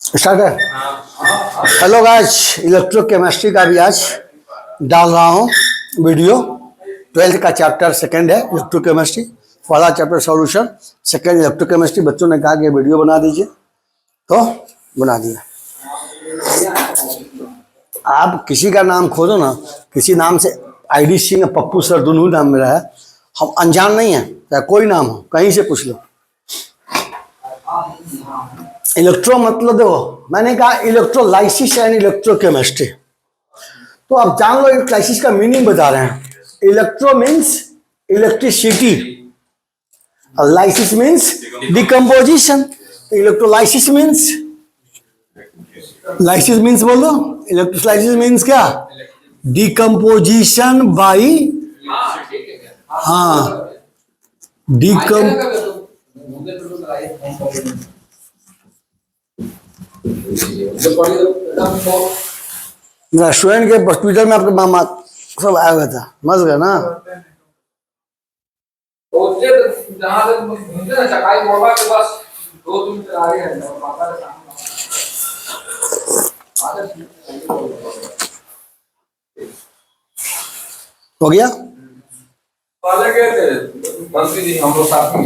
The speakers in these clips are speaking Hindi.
स्टार्ट है। हेलो गाइस, इलेक्ट्रोकेमिस्ट्री का भी आज डाल रहा हूँ वीडियो। 12th का चैप्टर सेकंड है इलेक्ट्रोकेमिस्ट्री। पहला चैप्टर सॉल्यूशन, सेकंड इलेक्ट्रोकेमिस्ट्री। बच्चों ने कहा कि वीडियो बना दीजिए तो बना दिया। आप किसी का नाम खोजो ना, किसी नाम से आईडी सिंह, पप्पू सर दोनों नाम मेरा है। हम अनजान नहीं है, चाहे कोई नाम हो, कहीं से पूछ लो। इलेक्ट्रो मतलब देखो, मैंने कहा इलेक्ट्रोलाइसिस एंड इलेक्ट्रोकेमिस्ट्री, तो आप जान लो इलेक्ट्रोलाइसिस का मीनिंग बता रहे हैं। Electro means electricity, lysis means decomposition. Electrolysis means, lysis means बोलो, इलेक्ट्रोलाइसिस मीन्स क्या? डिकम्पोजिशन बाई, हाँ, स्टूडेंट के हॉस्पिटल में आपके मामा सब आया हुआ था, मस्त गया ना। हो गया। पहले गए थे मंत्री जी, हम लोग साथ में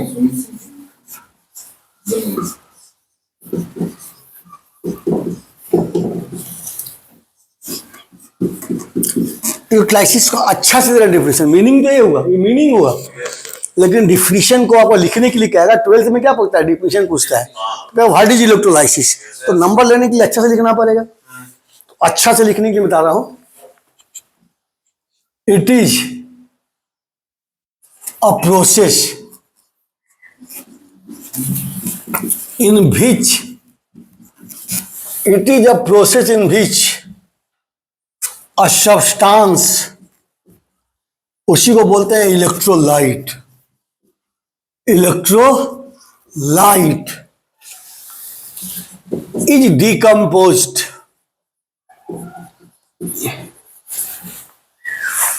यूटिलाइसिस को अच्छा से डिफिनेशन, मीनिंग तो ये होगा, ये मीनिंग होगा, लेकिन डिफिनेशन को आपको लिखने के लिए कहेगा। 12th में क्या पूछता है? डिफिनेशन पूछता है, तो व्हाट इज इलेक्ट्रोलाइसिस, तो नंबर लेने के लिए अच्छा से लिखना पड़ेगा। तो अच्छा से लिखने के लिए बता रहा हूं, it is a process in which, it is a process in which a substance, उसी को बोलते हैं electrolyte. Electrolyte is decomposed,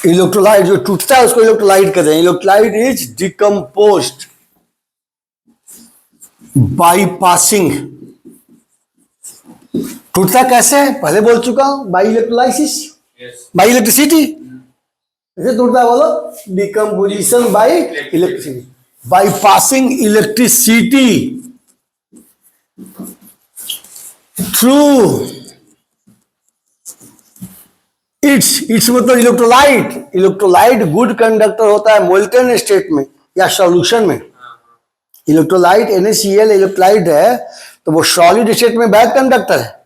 electrolyte जो टूटता है उसको इलेक्ट्रोलाइट कहते हैं। Electrolyte is decomposed bypassing. टूटता कैसे? पहले बोल चुका हूं, बाई इलेक्ट्रोलाइसिस, बाई इलेक्ट्रिसिटी। कैसे टूटता है बोलो? Decomposition by electricity, bypassing electricity through it's मतलब इलेक्ट्रोलाइट। इलेक्ट्रोलाइट गुड कंडक्टर होता है मोल्टेन स्टेट में या सॉल्यूशन में। इलेक्ट्रोलाइट NaCl इलेक्ट्रोलाइट है, तो वो सॉलिड स्टेट में बैड कंडक्टर है,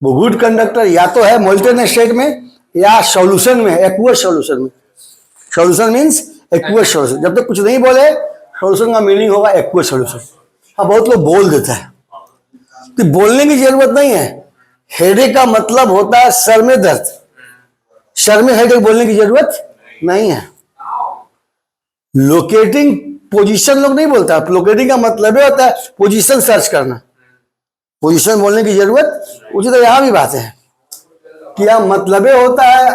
वो गुड कंडक्टर या तो है मोल्टेन स्टेट में या सॉल्यूशन में, एक्वस सॉल्यूशन में। Solution means aqueous solution. जब तक कुछ नहीं बोले, सॉल्यूशन का मीनिंग होगा एक्वस सॉल्यूशन। हाँ, बहुत लोग बोल देता है, तो बोलने की जरूरत नहीं है। हेडेक का मतलब होता है सर में दर्द, सर में हेडेक, बोलने की जरूरत नहीं है। लोकेटिंग पोजीशन लोग नहीं बोलता, लोकेटिंग का मतलब है होता है पोजीशन सर्च करना। पोजीशन बोलने की जरूरत, उसी तरह यहां भी बात है, क्या मतलब होता है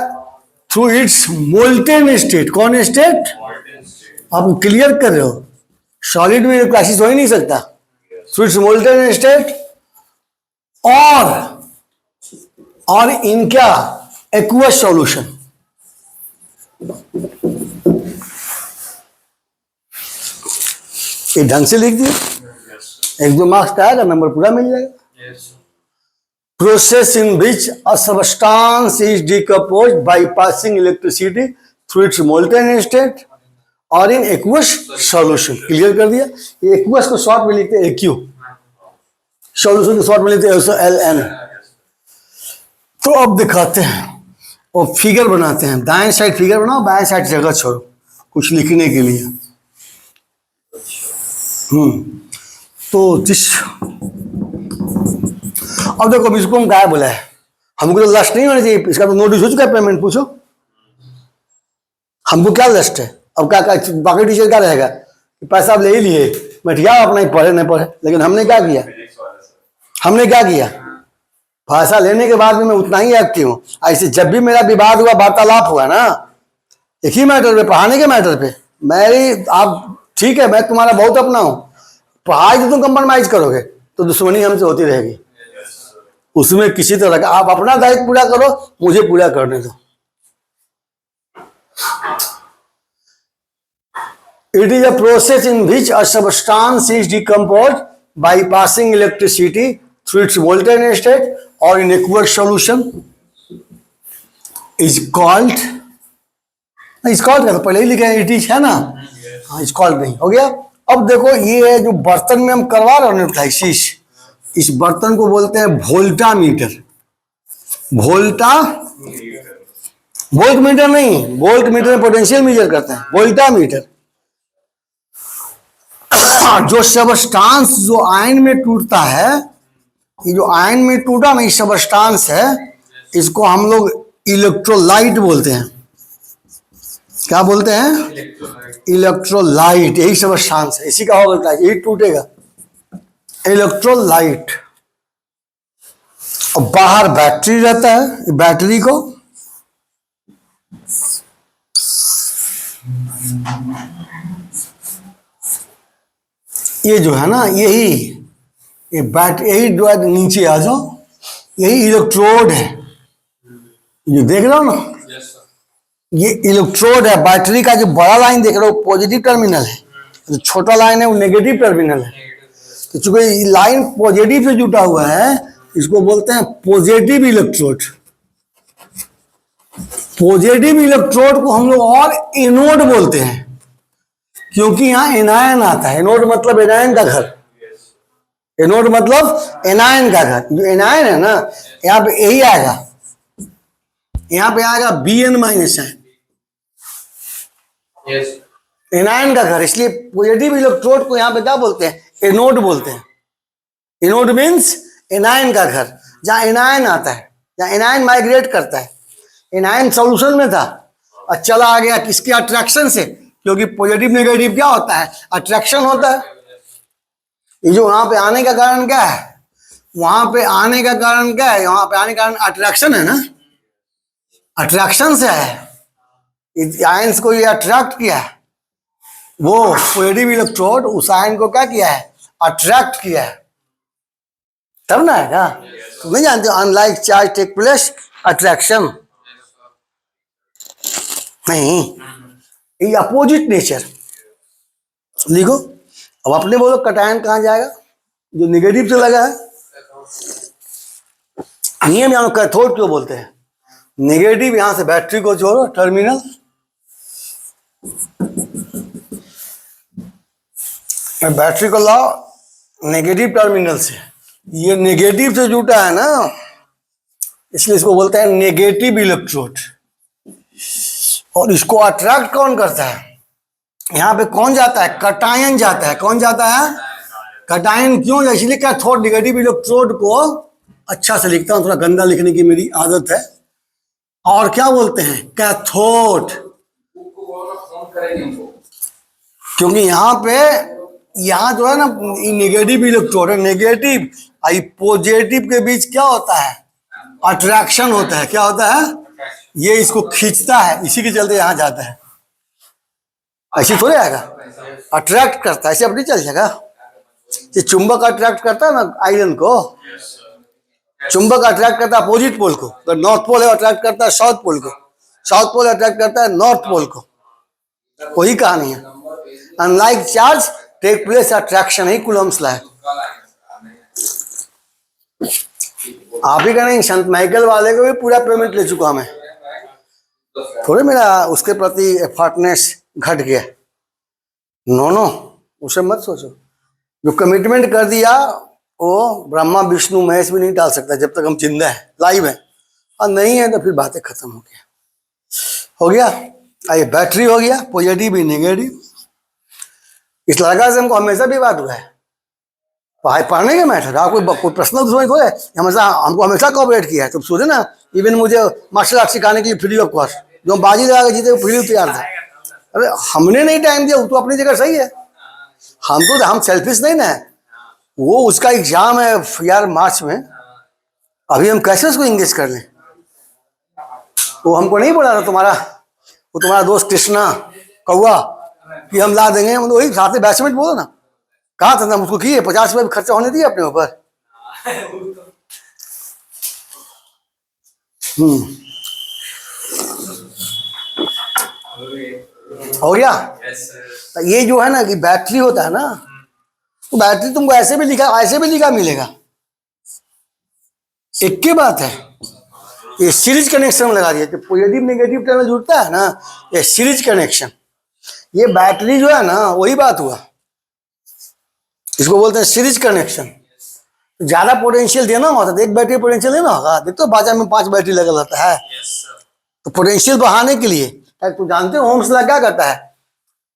थ्रू इट्स मोल्टेन स्टेट। कौन स्टेट? आप क्लियर कर रहे हो, सॉलिड में क्लासेस हो ही नहीं सकता। थ्रू इट्स मोल्टेन स्टेट और इन क्या एक्वस सॉल्यूशन। ये ढंग से लिख दिया, एक दो मार्क्स का आएगा, नंबर पूरा मिल जाएगा। Process in which a substance is decomposed by passing electricity through it's molten state और इन एक्वस सॉल्यूशन। क्लियर कर दिया। ये एक्वस को शॉर्ट में लिखते हैं एक्यू, सॉल्यूशन को शॉर्ट में लिखते हैं SOLN। तो अब दिखाते हैं और फिगर बनाते हैं। दाएं साइड फिगर बनाओ, बाएं साइड जगह छोड़ो कुछ लिखने के लिए। तो जिस अब देखो, इसको हम क्या बोला है, हमको तो लस्ट नहीं होना चाहिए। इसका तो नोटिस हो चुका है, पेमेंट पूछो हमको क्या लस्ट है। अब क्या बाकी टीचर क्या रहेगा, पैसा आप ले ही लिए, बैठिया अपना ही पढ़े नहीं पढ़े। लेकिन हमने क्या किया, पैसा लेने के बाद भी मैं उतना ही एक्टिव हूँ। ऐसे जब भी मेरा विवाद हुआ, वार्तालाप हुआ ना, एक ही मैटर पे, पढ़ाने के मैटर पे, मेरी आप ठीक है, मैं तुम्हारा बहुत अपना हूं, पढ़ाई तो तुम कंप्रोमाइज करोगे तो दुश्मनी हमसे होती रहेगी। उसमें किसी तरह का आप अपना दायित्व पूरा करो, मुझे पूरा करने दो। It is a process in which a substance is decompose by passing electricity through its voltage state और in aqueous solution is called का तो पहले ही लिखे इट इज है ना, हाँ इज कॉल्ड नहीं हो गया। अब देखो ये जो बर्तन में हम करवा रहे हैं न्यूट्राइसिस, इस बर्तन को बोलते हैं वोल्टा मीटर। वोल्टा वोल्ट मीटर नहीं, वोल्ट मीटर में पोटेंशियल मेजर करते हैं, वोल्टा मीटर। जो सबस्टांस जो आयन में टूटता है, ये जो आयन में टूटा ना ये सबस्टांस है, इसको हम लोग इलेक्ट्रोलाइट बोलते हैं। क्या बोलते हैं? इलेक्ट्रोलाइट। यही सबस्टांस है, इसी का होता है, यही टूटेगा, इलेक्ट्रोलाइट। और बाहर बैटरी रहता है, बैटरी को ये जो है ना ये यही जो है नीचे आ जाओ, यही इलेक्ट्रोड है, जो देख रहे हो ना ये इलेक्ट्रोड है। बैटरी का जो बड़ा लाइन देख रहे हो पॉजिटिव टर्मिनल है, जो छोटा लाइन है वो नेगेटिव टर्मिनल है। तो चूंकि लाइन पॉजिटिव से जुटा हुआ है, इसको बोलते हैं पॉजिटिव इलेक्ट्रोड। पॉजिटिव इलेक्ट्रोड को हम लोग और एनोड बोलते हैं, क्योंकि यहां एनायन आता है। एनोड मतलब एनायन का घर, एनोड मतलब एनायन का घर। जो एनायन है ना, यहाँ पे यही आएगा, यहाँ पे आएगा Bn माइनस है, एनायन का घर। इसलिए पॉजिटिव इलेक्ट्रोड को यहाँ पे क्या बोलते हैं? एनोड बोलते हैं। एनोड मीन्स एनायन का घर, जहां एनायन आता है, जहां एनायन माइग्रेट करता है। एनायन सॉल्यूशन में था और चला आ गया किसके? अट्रैक्शन से, क्योंकि पॉजिटिव नेगेटिव क्या होता है? अट्रैक्शन होता है। ये जो वहां पे आने का कारण क्या है? वहां पे आने का कारण क्या है? वहां पे आने का कारण अट्रैक्शन है ना, अट्रैक्शन से है। आयंस को ये अट्रैक्ट किया है, वो पॉजिटिव इलेक्ट्रोड उस आयन को क्या किया है? अट्रैक्ट किया है, तब ना है क्या? तुम नहीं जानते unlike charge take place attraction नहीं, ये अपोजिट नेचर। लिखो अब अपने बोलो कटायन कहां जाएगा? जो नेगेटिव से लगा है। नियम जानो कैथोड क्यों बोलते हैं? नेगेटिव यहां से बैटरी को जोड़ो टर्मिनल, बैटरी को लाओ नेगेटिव टर्मिनल से। ये नेगेटिव से जुटा है ना, इसलिए इसको बोलते हैं नेगेटिव इलेक्ट्रोड। और इसको अट्रैक्ट कौन करता है? यहां पे कौन जाता है? कटायन जाता है। कौन जाता है? कटायन। क्यों? इसलिए कैथोड नेगेटिव इलेक्ट्रोड को, अच्छा से लिखता हूं, थोड़ा गंदा लिखने की मेरी आदत है। और क्या बोलते हैं? कैथोड। क्योंकि यहां पे यहां जो है ना नेगेटिव इलेक्ट्रोड है, नेगेटिव आई पॉजिटिव के बीच क्या होता है? अट्रैक्शन होता है। क्या होता है? ये इसको खींचता है, इसी के चलते यहां जाता है। ऐसे थोड़े आएगा, अट्रैक्ट करता है, ऐसे अपनी चल जाएगा। ये चुंबक अट्रैक्ट करता है ना आयरन को, चुंबक अट्रैक्ट करता है अपोजिट पोल को। तो नॉर्थ पोल है अट्रैक्ट करता है साउथ पोल को, साउथ पोल अट्रैक्ट करता है नॉर्थ पोल को। वही कहानी है। Unlike charge take place attraction ही कूलम्स लॉ है। आप ही का नहीं, संत माइकल वाले को भी पूरा पेमेंट ले चुका मैं, थोड़े मेरा उसके प्रति एफर्टनेस घट गया। नो उसे मत सोचो। जो कमिटमेंट कर दिया वो ब्रह्मा विष्णु महेश भी नहीं डाल सकता जब तक हम जिंदा है, लाइव है। और नहीं है तो फिर बातें खत्म हो गया। हो गया ये बैटरी हो गया, पॉजिटिव भी नेगेटिव। इस लड़का से हमको हमेशा भी बात हुआ है, पढ़ने के मैटर। आपको कोई पर्सनल दुश्मनी थोड़े, हमेशा हमको हमेशा कोऑपरेट किया है। तुम सोचे ना, इवन मुझे मार्शल आर्ट सिखाने के लिए फ्री ऑफ कॉस्ट, जो बाजी लगा के जीते फ्री तैयार था। अरे हमने नहीं टाइम दिया, वो तो अपनी जगह सही है। हम सेल्फिश नहीं ना। वो उसका एग्जाम है यार मार्च में, अभी हम कैसे उसको इंगेज कर लें? वो हमको नहीं बोला था तुम्हारा दोस्त कृष्णा कौआ कि हम ला देंगे, वही साथ में बैचमेट बोलो ना। कहा था ना मुझको किए 50 रुपये भी खर्चा होने दिए अपने ऊपर। हो गया। तो ये जो है ना कि बैटरी होता है ना, तो बैटरी तुमको ऐसे भी लिखा मिलेगा। एक की बात है, ये सीरीज कनेक्शन में लगा दिया। तो पॉजिटिव नेगेटिव टर्मिनल जुड़ता है ना, ये सीरीज कनेक्शन। ये बैटरी जो है ना, वही बात हुआ, इसको बोलते हैं सीरीज कनेक्शन। ज्यादा पोटेंशियल देना होता है, एक बैटरी पोटेंशियल देना होगा। देखो बाजार में 5 बैटरी लगा रहता है, तो पोटेंशियल बढ़ाने के लिए तो जानते हो ओम्स लॉ क्या करता है?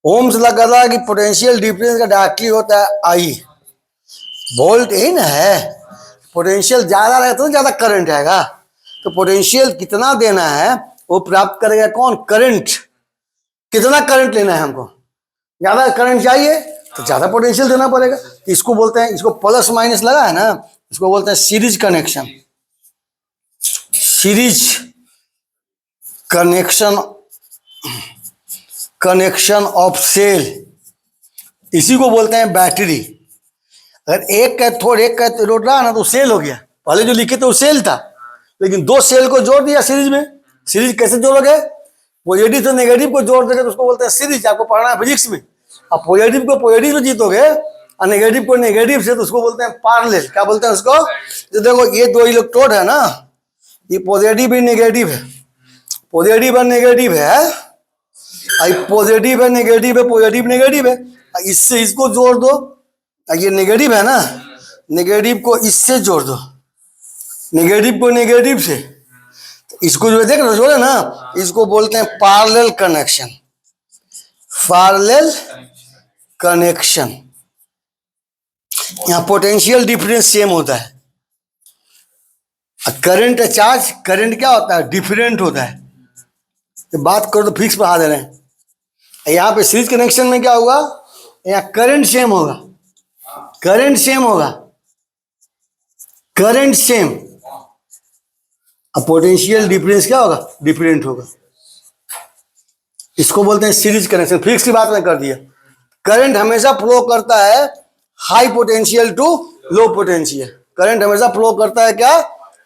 ओम्स लॉ कहता है कि पोटेंशियल डिफरेंस का डायरेक्टली होता है आई। वोल्ट इन है, पोटेंशियल ज्यादा रहेगा तो ज्यादा करंट आएगा। तो पोटेंशियल कितना देना है वो प्राप्त करेगा कौन? करंट। कितना करंट लेना है हमको? ज्यादा करंट चाहिए तो ज्यादा पोटेंशियल देना पड़ेगा। इसको बोलते हैं, इसको प्लस माइनस लगा है ना, इसको बोलते हैं series connection. Series connection of cell, इसी को बोलते हैं बैटरी। अगर एक कैथोड एक कैथोड रहा ना तो सेल हो गया। पहले जो लिखे थे वो सेल था, लेकिन 2 सेल को जोड़ दिया सीरीज में। सीरीज कैसे जोड़ोगे? पॉजिटिव से नेगेटिव को जोड़ देंगे तो उसको बोलते हैं सीरीज। आपको पढ़ना है फिजिक्स में। अब पॉजिटिव को पॉजिटिव से जीतोगे और नेगेटिव को नेगेटिव से, तो उसको बोलते हैं पैरेलल। क्या बोलते हैं उसको? तो देखो ये 2 इलेक्ट्रोड है ना, ये पॉजिटिव भी नेगेटिव है, पॉजिटिव और नेगेटिव है, पॉजिटिव है नेगेटिव है, पॉजिटिव नेगेटिव है। इससे इसको जोड़ दो, ये नेगेटिव है ना, नेगेटिव को इससे जोड़ दो, नेगेटिव को नेगेटिव से। तो इसको जो देख रहे जोड़े ना, इसको बोलते हैं पैरेलल कनेक्शन। Parallel connection. यहां पोटेंशियल डिफरेंस सेम होता है। करंट चार्ज, करंट क्या होता है? डिफरेंट होता है। तो बात करो तो फिक्स बढ़ा दे रहे हैं। यहाँ पे सीरीज कनेक्शन में क्या होगा? यहाँ करंट सेम होगा, करंट सेम होगा, करंट सेम। अब पोटेंशियल डिफरेंस क्या होगा? डिफरेंट होगा। इसको बोलते हैं सीरीज कनेक्शन। फिक्स की बात मैं कर दिया। करंट हमेशा फ्लो करता है high potential to low potential. Current हमेशा फ्लो करता है क्या?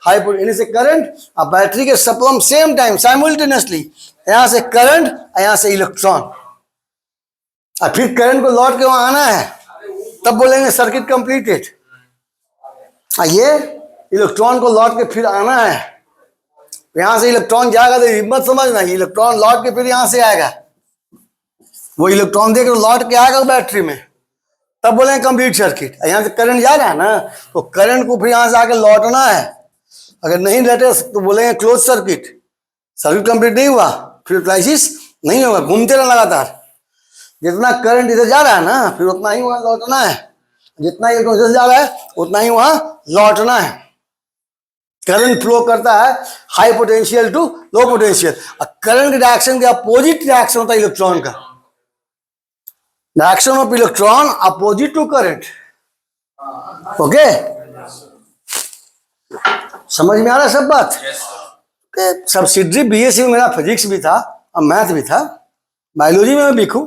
हाई पोटेंशियल से करंट और बैटरी के सप्लम सेम टाइम साइमल्टेनियसली। यहां से करंट और यहां से इलेक्ट्रॉन, और फिर करंट को लौट के वहां आना है, तब बोलेंगे सर्किट कंप्लीटेड। ये इलेक्ट्रॉन को लौट के फिर आना है, यहां से इलेक्ट्रॉन जाएगा। तो हिम्मत समझना, इलेक्ट्रॉन लौट के फिर यहां से आएगा। वो इलेक्ट्रॉन देख लौट के आएगा बैटरी में, तब बोलेंगे कंप्लीट सर्किट। यहां से करंट जा रहा है ना, तो करंट को फिर यहां से आके लौटना है। अगर नहीं लौटे तो बोलेंगे क्लोज सर्किट। सर्किट कंप्लीट नहीं हुआ, फिर क्राइसिस नहीं होगा, घूमते रहना लगातार। जितना करंट इधर जा रहा है ना, फिर उतना ही वहां लौटना है। जितना इलेक्ट्रॉन इधर जा रहा है उतना ही वहां लौटना है। करंट फ्लो करता है high potential to low potential. और करंट के डायरेक्शन के अपोजिट डायरेक्शन होता है इलेक्ट्रॉन का। Direction of electron opposite to current. Okay, समझ में आ रहा है सब बात? सब्सिडरी बीएससी में मेरा फिजिक्स भी था और मैथ भी था, बायोलॉजी में मैं लिखूं,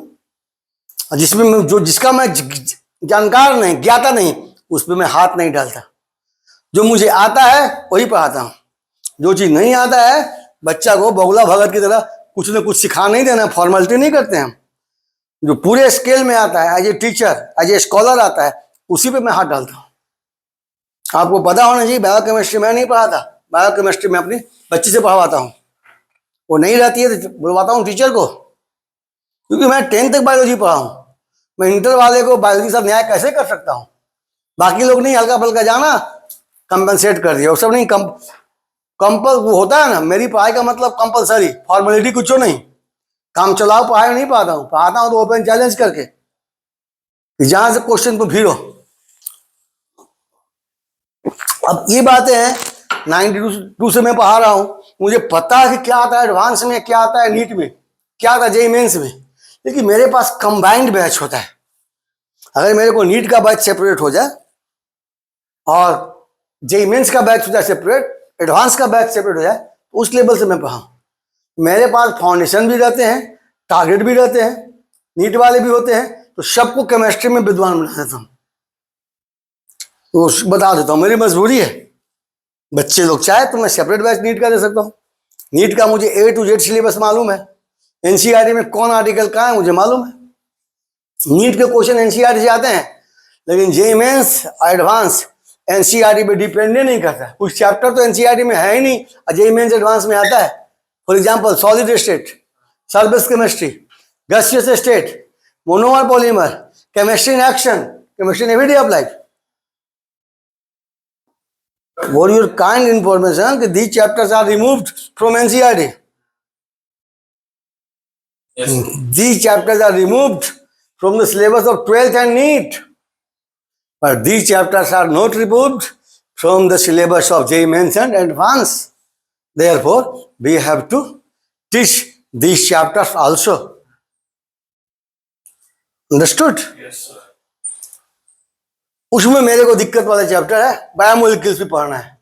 और जिसमें मैं जिसका मैं जानकार नहीं, ज्ञाता नहीं, उस पर मैं हाथ नहीं डालता। जो मुझे आता है वही पढ़ाता हूँ। जो चीज नहीं आता है, बच्चा को बगुला भगत की तरह कुछ न कुछ सिखा नहीं देना, फॉर्मेलिटी नहीं करते हम। जो पूरे स्केल में आता है, as a teacher as a scholar आता है, उसी पे मैं हाथ डालता हूँ। आपको पता होना चाहिए, बायोकेमिस्ट्री मैं नहीं पढ़ाता, बायोकेमिस्ट्री में अपनी बच्ची से पढ़वाता हूँ। वो नहीं रहती है तो बुलवाता हूँ टीचर को, क्योंकि मैं 10th तक बायोलॉजी पढ़ा हूँ। मैं इंटर वाले को बायोलॉजी के साथ न्याय कैसे कर सकता हूँ? बाकी लोग नहीं, हल्का फल्का जाना कंपनसेट कर दिया, वो सब नहीं। कंपल वो होता है ना, मेरी पढ़ाई का मतलब कंपलसरी, फॉर्मेलिटी कुछ नहीं। काम चलाओ पढ़ाई नहीं पढ़ाता हूँ, पढ़ाता हूँ तो ओपन चैलेंज करके, जहां से क्वेश्चन को भीड़ो। अब ये बातें हैं 92 से मैं पढ़ा रहा हूँ, मुझे पता है कि क्या आता है एडवांस में, क्या आता है नीट में, क्या आता है जेईई मेंस में। लेकिन मेरे पास कंबाइंड बैच होता है। अगर मेरे को नीट का बैच सेपरेट हो जाए और जेईई मेंस का बैच हो जाए सेपरेट, एडवांस का बैच सेपरेट हो जाए, तो उस लेवल से मैं पढ़ाऊँ। मेरे पास फाउंडेशन भी रहते हैं, टारगेट भी रहते हैं, नीट वाले भी होते हैं, तो सबको केमिस्ट्री में विद्वान बना देता हूँ। तो बता देता हूँ, मेरी मजबूरी है। बच्चे लोग चाहे तो मैं सेपरेट बैच नीट का दे सकता हूँ। नीट का मुझे A to Z सिलेबस मालूम है, एनसीईआरटी में कौन आर्टिकल कहाँ है मुझे मालूम है। नीट के क्वेश्चन एनसीईआरटी से आते हैं, लेकिन जेईई मेंस एडवांस एनसीईआरटी पे डिपेंड नहीं करता। कुछ चैप्टर तो एनसीईआरटी में है ही नहीं और जेईई मेंस एडवांस में आता है। For example solid state, surface chemistry, gaseous state, monomer polymer, chemistry in action, chemistry in everyday of life. For your kind information, that these chapters are removed from NCERT. Yes. These chapters are removed from the syllabus of 12th and NEET. But these chapters are not removed from the syllabus of JEE Mains and Advanced. Therefore, we have to teach these chapters also. Understood? Yes, sir. उसमें मेरे को दिक्कत वाला चैप्टर है बायोमोलिक्यूल्स भी पढ़ना है।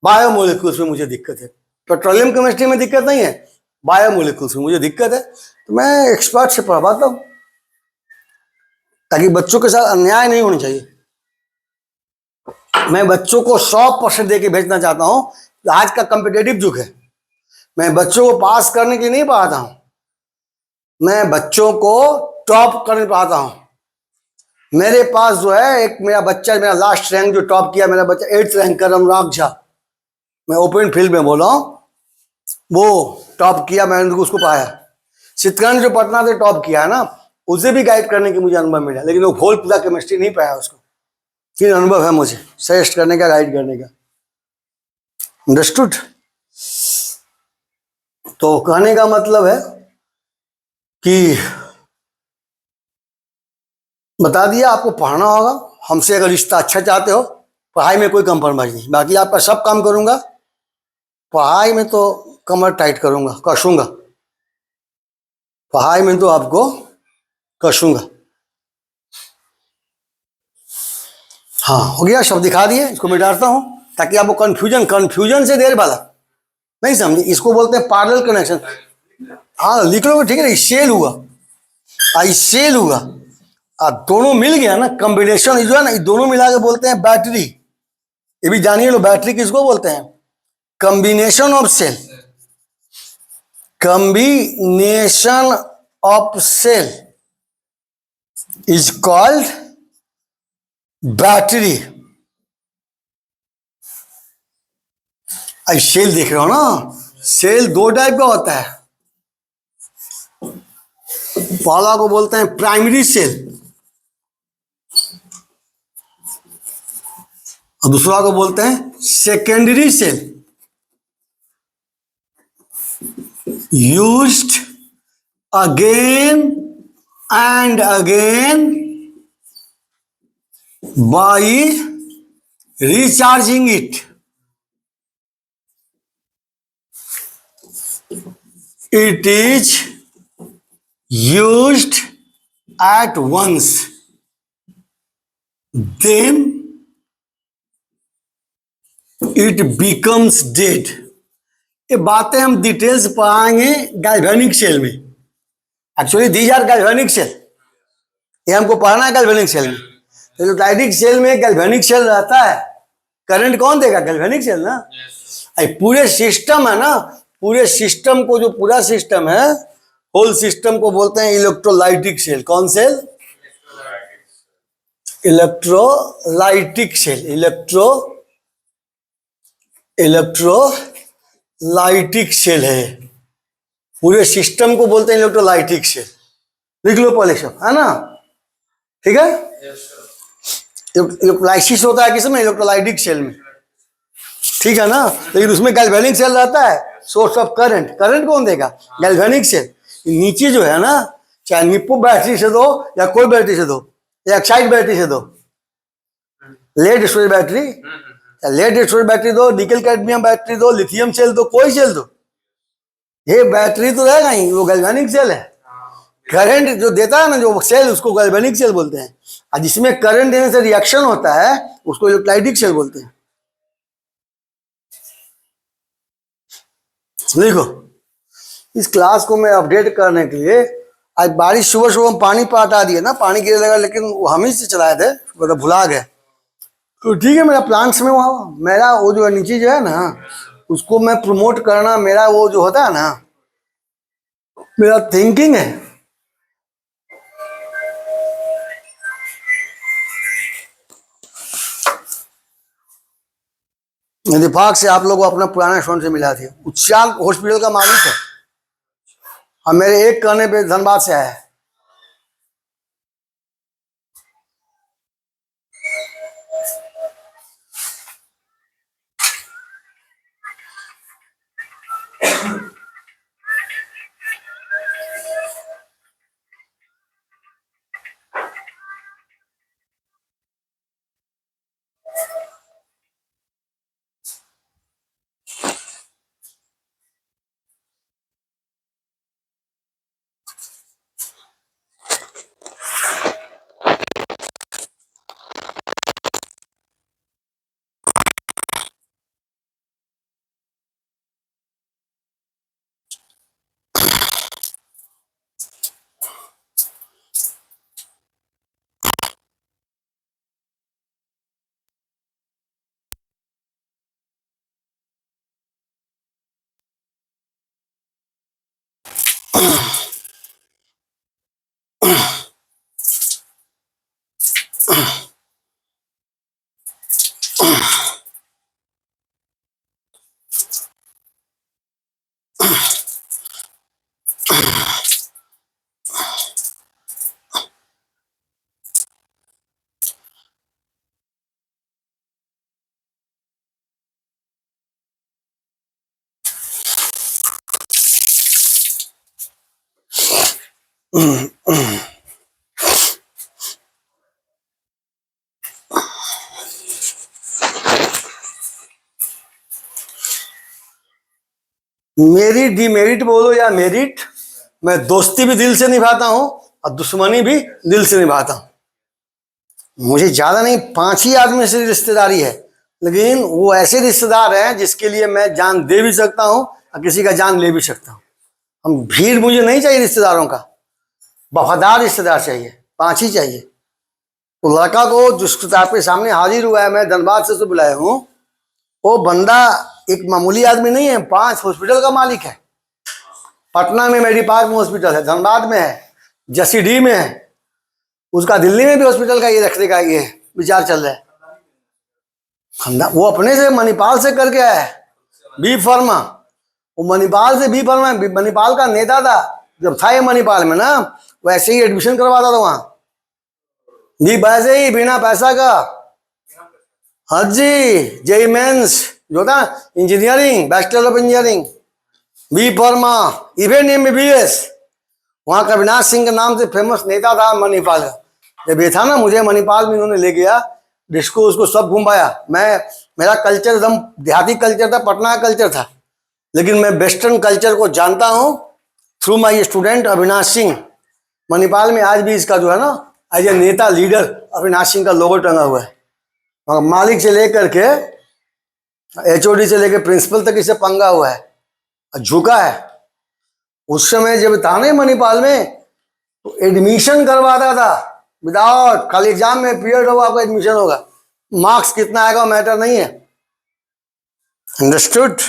बायोमोलिक्यूल्स में मुझे दिक्कत है, पेट्रोलियम केमिस्ट्री में दिक्कत नहीं है, बायोमोलिक्यूल्स में मुझे दिक्कत है। तो मैं एक्सपर्ट से पढ़वाता हूँ ताकि बच्चों के साथ अन्याय नहीं होना चाहिए। मैं बच्चों को 100% दे के भेजना चाहता हूँ। आज का कॉम्पिटेटिव युग है, मैं बच्चों को पास करने के लिए नहीं पढ़ाता हूँ, मैं बच्चों को टॉप करने पढ़ाता हूँ। मेरे पास जो है एक मेरा बच्चा, मेरा लास्ट रैंक जो टॉप किया, मेरा बच्चा 8th रैंक कर अनुराग झा, मैं ओपन फील्ड में बोल रहा हूँ, वो टॉप किया, मैंने उसको पाया। चित्रकरण जो पटना से टॉप किया है ना, उसे भी गाइड करने की मुझे अनुभव मिला, लेकिन वो होल पूरा केमिस्ट्री नहीं पाया उसको। फिर अनुभव है मुझे सजेस्ट करने का, गाइड करने का। अंडरस्टूड? तो कहने का मतलब है कि बता दिया आपको पढ़ना होगा। हमसे अगर रिश्ता अच्छा चाहते हो, पढ़ाई में कोई कंप्रोमाइज नहीं, बाकी आपका सब काम करूंगा, पढ़ाई में तो कमर टाइट करूंगा, कसूंगा, पढ़ाई में तो आपको कसूंगा। हाँ, हो गया, सब दिखा दिए। इसको मिटाता हूं ताकि आपको कंफ्यूजन से देर वाला नहीं समझे। इसको बोलते हैं पैरेलल कनेक्शन। हाँ लिख लो, ठीक है। सेल हुआ, सेल हुआ, दोनों मिल गया ना, कॉम्बिनेशन जो है ना, दोनों मिला के बोलते हैं बैटरी। ये भी जानिए लो, बैटरी किसको बोलते हैं? Combination of cell, combination of cell is called battery. आई सेल देख रहे हो ना, सेल दो टाइप का होता है। पहला को बोलते हैं प्राइमरी सेल और दूसरा को बोलते हैं secondary cell. Used again and again by recharging it. It is used at once, then it becomes dead. ये बातें हम डिटेल्स पढ़ाएंगे गैल्वेनिक सेल में। Actually these are galvanic cell, ये हमको पढ़ना है गैल्वेनिक सेल में। तो इलेक्ट्रोलाइटिक सेल में गैल्वेनिक सेल रहता है, करंट कौन देगा? गैल्वेनिक सेल ना। पूरे सिस्टम है ना, पूरे सिस्टम को, जो पूरा सिस्टम है, होल सिस्टम को बोलते हैं इलेक्ट्रोलाइटिक सेल। कौन cell? Electrolytic cell. Electrolytic cell है, पूरे सिस्टम को बोलते हैं इलेक्ट्रोलाइटिक सेल। लिख लो पहले सब, है ना? ठीक है। इलेक्ट्रोलाइसिस होता है किसमें? इलेक्ट्रोलाइटिक सेल में, ठीक है ना। लेकिन उसमें गैल्वेनिक सेल रहता है, सोर्स ऑफ करंट। करंट कौन देगा? Galvanic cell. नीचे जो है ना, चाहे निप्पो बैटरी से दो या कोई बैटरी से दो, या एक्साइड बैटरी से दो, lead storage battery, lead storage battery दो, निकल कैडमियम बैटरी दो, लिथियम सेल दो, कोई सेल दो, ये बैटरी तो रहेगा ही, वो गैल्वेनिक सेल है। करंट जो देता है ना, जो सेल, उसको गैल्वेनिक सेल बोलते हैं। और जिसमें करंट देने से रिएक्शन होता है, उसको इलेक्ट्रोलाइटिक सेल बोलते हैं। देखो, इस क्लास को मैं अपडेट करने के लिए, आज बारिश सुबह हम पानी पटा दिए ना, पानी गिरने लगा, लेकिन वो हम ही से चलाए थे, मतलब भुला गए। तो ठीक है, मेरा प्लान्स में वहाँ मेरा वो जो है नीचे जो है ना, उसको मैं प्रमोट करना, मेरा वो जो होता है ना, मेरा थिंकिंग है। इत्तेफाक से आप लोगों को अपना पुराना फोन से मिला थी, उच्चाल हॉस्पिटल का मालिक है, और मेरे एक कहने पे धनबाद से आया है। मेरी डिमेरिट बोलो या मेरिट, मैं दोस्ती भी दिल से निभाता हूं और दुश्मनी भी दिल से निभाता हूं। मुझे ज्यादा नहीं, 5 ही आदमी से रिश्तेदारी है, लेकिन वो ऐसे रिश्तेदार हैं जिसके लिए मैं जान दे भी सकता हूं और किसी का जान ले भी सकता हूं। हम भीड़ मुझे नहीं चाहिए रिश्तेदारों का, वफादार रिश्तेदार चाहिए, 5 ही चाहिए। तो लड़का को जिसके आपके सामने हाजिर हुआ है, मैं धनबाद से बुलाया हूँ, वो बंदा एक मामूली आदमी नहीं है, 5 हॉस्पिटल का मालिक है। पटना में मेडी पार्क में हॉस्पिटल है, धनबाद में है, जसीडीह में है, उसका दिल्ली में भी हॉस्पिटल का ये रखने का ये विचार चल रहा है। वो अपने से मणिपाल से करके आया है, बी फार्मा। वो मणिपाल से, बी फार्मा मणिपाल का नेता था जब था ये मणिपाल में ना, वैसे ही एडमिशन करवाता था वहां भी, वैसे ही बिना पैसा का। हाँ जी, जेई मेंस जो था, engineering, bachelor of engineering, B pharma, even MBBS। वहां का अविनाश सिंह के नाम से फेमस नेता था मणिपाल का। जब ये था ना, मुझे मणिपाल में उन्होंने ले गया, डिस्को उसको सब घुमाया। मेरा कल्चर एकदम देहाती कल्चर था, पटना का कल्चर था, लेकिन मैं वेस्टर्न कल्चर को जानता हूँ through my student Avinash Singh. Manipal में आज भी इसका जो है ना, एज ए नेता लीडर अविनाश सिंह का लोगो टंगा हुआ है। मालिक से लेकर के HOD से लेकर प्रिंसिपल तक इसे पंगा हुआ है, झुका है। उस समय जब था नहीं मणिपाल में, तो एडमिशन करवाता था विदाउट, खाली एग्जाम में पीरियड होगा आपका एडमिशन होगा, मार्क्स कितना आएगा मैटर नहीं है। अंडरस्टूड?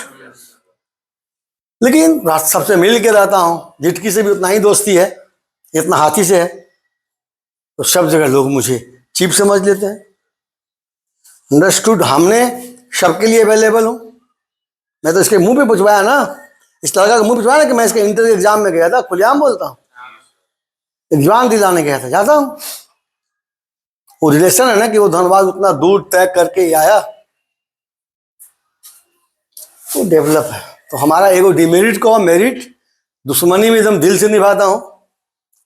लेकिन सबसे मिल के रहता हूं, झिटकी से भी उतना ही दोस्ती है, इतना हाथी से है, तो सब जगह लोग मुझे चीप समझ लेते हैं। अंडरस्टूड? हमने सबके लिए अवेलेबल हूं। मैं तो इसके मुंह पे पूछवाया ना, इस लड़का का मुंह पूछवाया ना कि मैं इसके इंटर एग्जाम में गया था, खुलेआम बोलता हूँ, एग्जाम दिलाने गया था, जाता हूँ। वो रिलेशन है ना कि वो धनबाद उतना दूर तय करके आया, वो डेवलप है। तो हमारा एगो डिमेरिट को मेरिट, दुश्मनी में एकदम दिल से निभाता हूँ।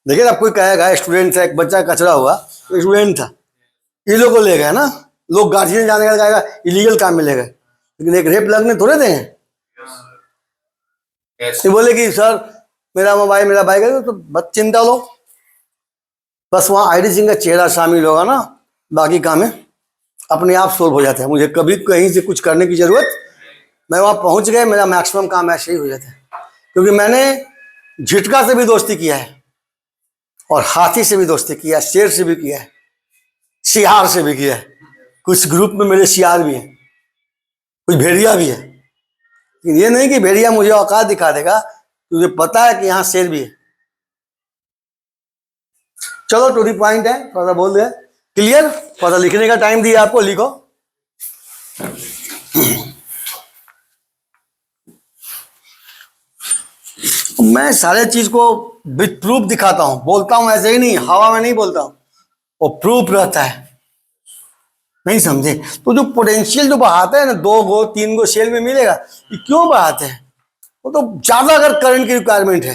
देखिए आप कोई कहेगा स्टूडेंट था, एक बच्चा कचरा हुआ, तो स्टूडेंट था, ये लोग को ले गए ना, लोग गार्जियन जाने का कहेगा इलीगल काम में ले गए, लेकिन एक रेप लगने थोड़े देंगे। ये बोले कि सर मेरा मोबाइल मेरा बाइक है, तो बस चिंता लो, बस वहाँ ID सिंह का चेहरा शामिल होगा ना, बाकी काम है अपने आप सोल्व हो जाता है। मुझे कभी कहीं से कुछ करने की जरूरत, मैं वहाँ पहुँच गए, मेरा मैक्सिमम काम ऐसे ही हो जाता है। क्योंकि मैंने झिटका से भी दोस्ती किया है, और हाथी से भी दोस्ती किया है, शेर से भी किया है, सियार से भी किया है। कुछ ग्रुप में मेरे सियार भी हैं, कुछ भेड़िया भी है। लेकिन ये नहीं कि भेड़िया मुझे औकात दिखा देगा, तुझे पता है कि यहाँ शेर भी है। चलो टू दी पॉइंट है, थोड़ा सा बोल दे। क्लियर? थोड़ा लिखने का टाइम दिया आपको, लिखो। मैं सारे चीज को विथ प्रूफ दिखाता हूं, बोलता हूं ऐसे ही नहीं, हवा में नहीं बोलता हूं, वो प्रूफ रहता है। नहीं समझे? तो जो पोटेंशियल जो बढ़ाते हैं ना, 2 गो 3 गो सेल में मिलेगा, ये क्यों बढ़ाते हैं? वो तो ज्यादा अगर करंट की रिक्वायरमेंट है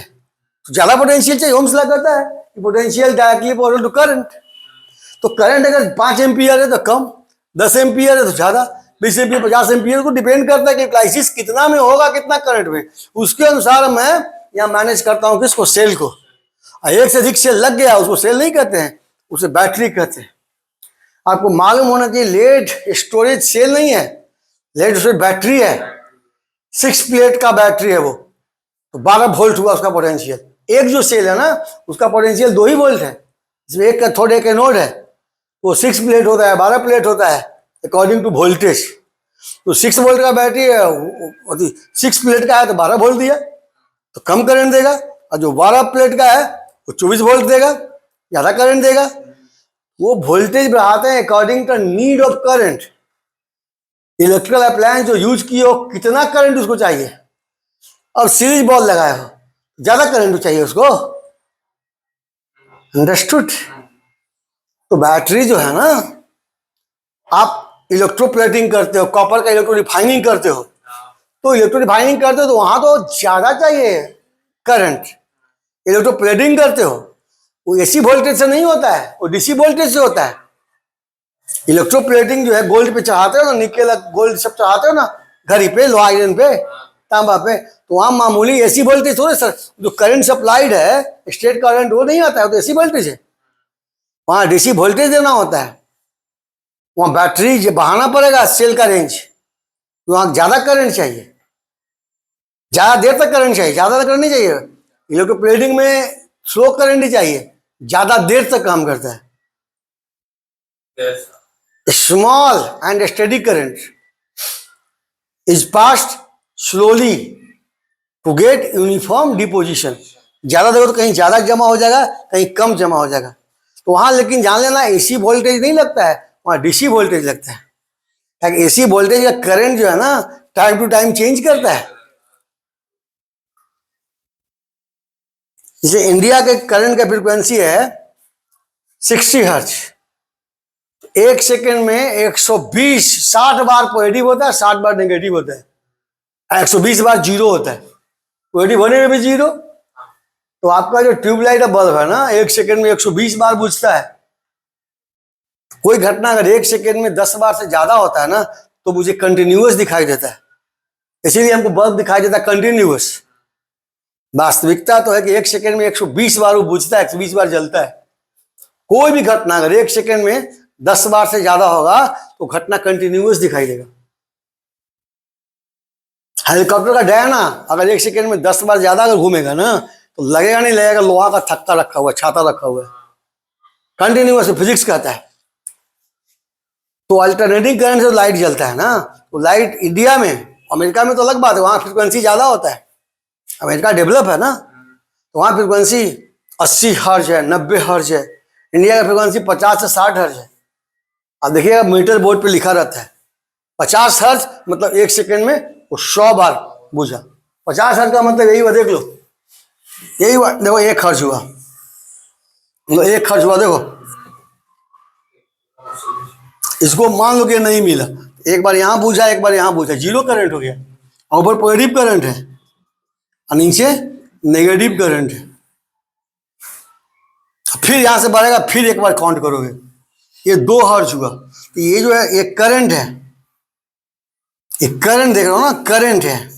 तो ज्यादा पोटेंशियल चाहिए। ओम्स लॉ कहता है कि potential directly proportional to current. तो करंट अगर 5 एम्पियर है तो कम, 10 एम्पियर है तो ज्यादा, 20 एम्पियर 50 एम्पियर को डिपेंड करता है कि क्राइसिस कितना में होगा, कितना करंट में, उसके अनुसार मैं यहाँ मैनेज करता हूँ किसको, सेल को। और एक से अधिक सेल लग गया उसको सेल नहीं कहते हैं, उसे बैटरी कहते हैं। आपको मालूम होना चाहिए लेड स्टोरेज सेल नहीं है, लेड स्टोरेज बैटरी है। 6 प्लेट का बैटरी है वो, तो 12 वोल्ट हुआ उसका पोटेंशियल। एक जो सेल है ना उसका पोटेंशियल 2 ही वोल्ट है, इसमें एक कैथोड एक एनोड है। वो 6 प्लेट होता है, 12 प्लेट होता है अकॉर्डिंग टू वोल्टेज। तो 6 वोल्ट का बैटरी है, 6 प्लेट का है तो 12 वोल्ट दिया तो कम करंट देगा, और जो 12 प्लेट का है वो 24 वोल्ट देगा, ज्यादा करंट देगा। वो वोल्टेज बढ़ाते हैं according to need of current. Electrical appliance जो यूज किए हो कितना करंट उसको चाहिए। अब सीरीज बॉल लगाए हो, ज्यादा करंट चाहिए उसको, अंडरस्टूड? तो बैटरी जो है ना, आप इलेक्ट्रोप्लेटिंग करते हो, कॉपर का इलेक्ट्रो रिफाइनिंग करते हो, तो इलेक्ट्रो रिफाइनिंग करते हो तो वहां तो ज्यादा चाहिए करंट। इलेक्ट्रोप्लेटिंग करते हो वो एसी वोल्टेज से नहीं होता है, वो डीसी वोल्टेज से होता है। इलेक्ट्रोप्लेटिंग जो है गोल्ड पे चढ़ाते हो ना, निकेल गोल्ड सब चढ़ाते हो ना घड़ी पे, लोहा आयरन पे, तांबा पे, तो वहां मामूली एसी वोल्टेज थोड़े सर, जो करंट सप्लाइड है स्टेट करंट वो नहीं आता है, वो तो एसी वोल्टेज है। वहां डीसी वोल्टेज देना होता है, वहां बैटरी बढ़ाना पड़ेगा सेल का रेंज, वहां ज्यादा करंट चाहिए, ज्यादा देर तक करंट चाहिए, ज्यादा करंट नहीं चाहिए। इलेक्ट्रोप्लेटिंग में स्लो करंट ही चाहिए, ज्यादा देर तक काम करता है। Small and steady current is passed slowly to get uniform deposition. ज्यादा देखो तो कहीं ज्यादा जमा हो जाएगा, कहीं कम जमा हो जाएगा। तो वहां लेकिन जान लेना एसी वोल्टेज नहीं लगता है, वहां डीसी वोल्टेज लगता है। ताकि एसी वोल्टेज का करंट जो है ना टाइम टू टाइम चेंज करता है। जैसे इंडिया के करंट का फ्रीक्वेंसी है 60 हर्ट्ज, एक सेकेंड में 120 60 बार पॉजिटिव होता है, 60 बार नेगेटिव होता है, 120 बार जीरो होता है, पॉजिटिव होने में भी जीरो। तो आपका जो ट्यूबलाइट का बल्ब है ना, एक सेकेंड में 120 बार बुझता है। कोई घटना अगर एक सेकेंड में 10 बार से ज्यादा होता है ना तो मुझे कंटिन्यूअस दिखाई देता है, इसीलिए हमको बल्ब दिखाई देता है कंटिन्यूअस। वास्तविकता तो है कि एक सेकेंड में 120 बार वो बुझता है, 120 बार जलता है। कोई भी घटना अगर एक सेकेंड में 10 बार से ज्यादा होगा तो घटना कंटिन्यूअस दिखाई देगा। हेलीकॉप्टर का डायना अगर एक सेकेंड में 10 बार ज्यादा अगर घूमेगा ना तो लगेगा नहीं, लगेगा लोहा का थक्का रखा हुआ है, छाता रखा हुआ है, कंटिन्यूअस फिजिक्स कहता है। तो अल्टरनेटिंग करंट से लाइट जलता है ना, तो लाइट इंडिया में, अमेरिका में तो अलग बात है, वहां फ्रिक्वेंसी ज्यादा होता है, अमेरिका डेवलप है ना, तो वहां फ्रिक्वेंसी 80 हर्ज है, 90 हर्ज है। इंडिया का फ्रिक्वेंसी 50 से 60 हर्ज है। अब देखिएगा मीटर बोर्ड पे लिखा रहता है 50 हर्ज, मतलब एक सेकेंड में वो 100 बार बुझा। 50 हर्ज का मतलब यही हुआ, देख लो यही हुआ, देखो 1 हर्ज हुआ, मतलब 1 हर्ज हुआ, देखो इसको मान लो कि नहीं मिला, एक बार यहां बुझा एक बार यहां बुझा, जीरो करंट हो गया। ऊपर पॉजिटिव करंट है और नीचे नेगेटिव करंट है। फिर यहां से बढ़ेगा, फिर एक बार काउंट करोगे, ये 2 हर्ज हुआ। तो ये जो है एक करंट है, एक करंट देख रहे हो ना, करंट है,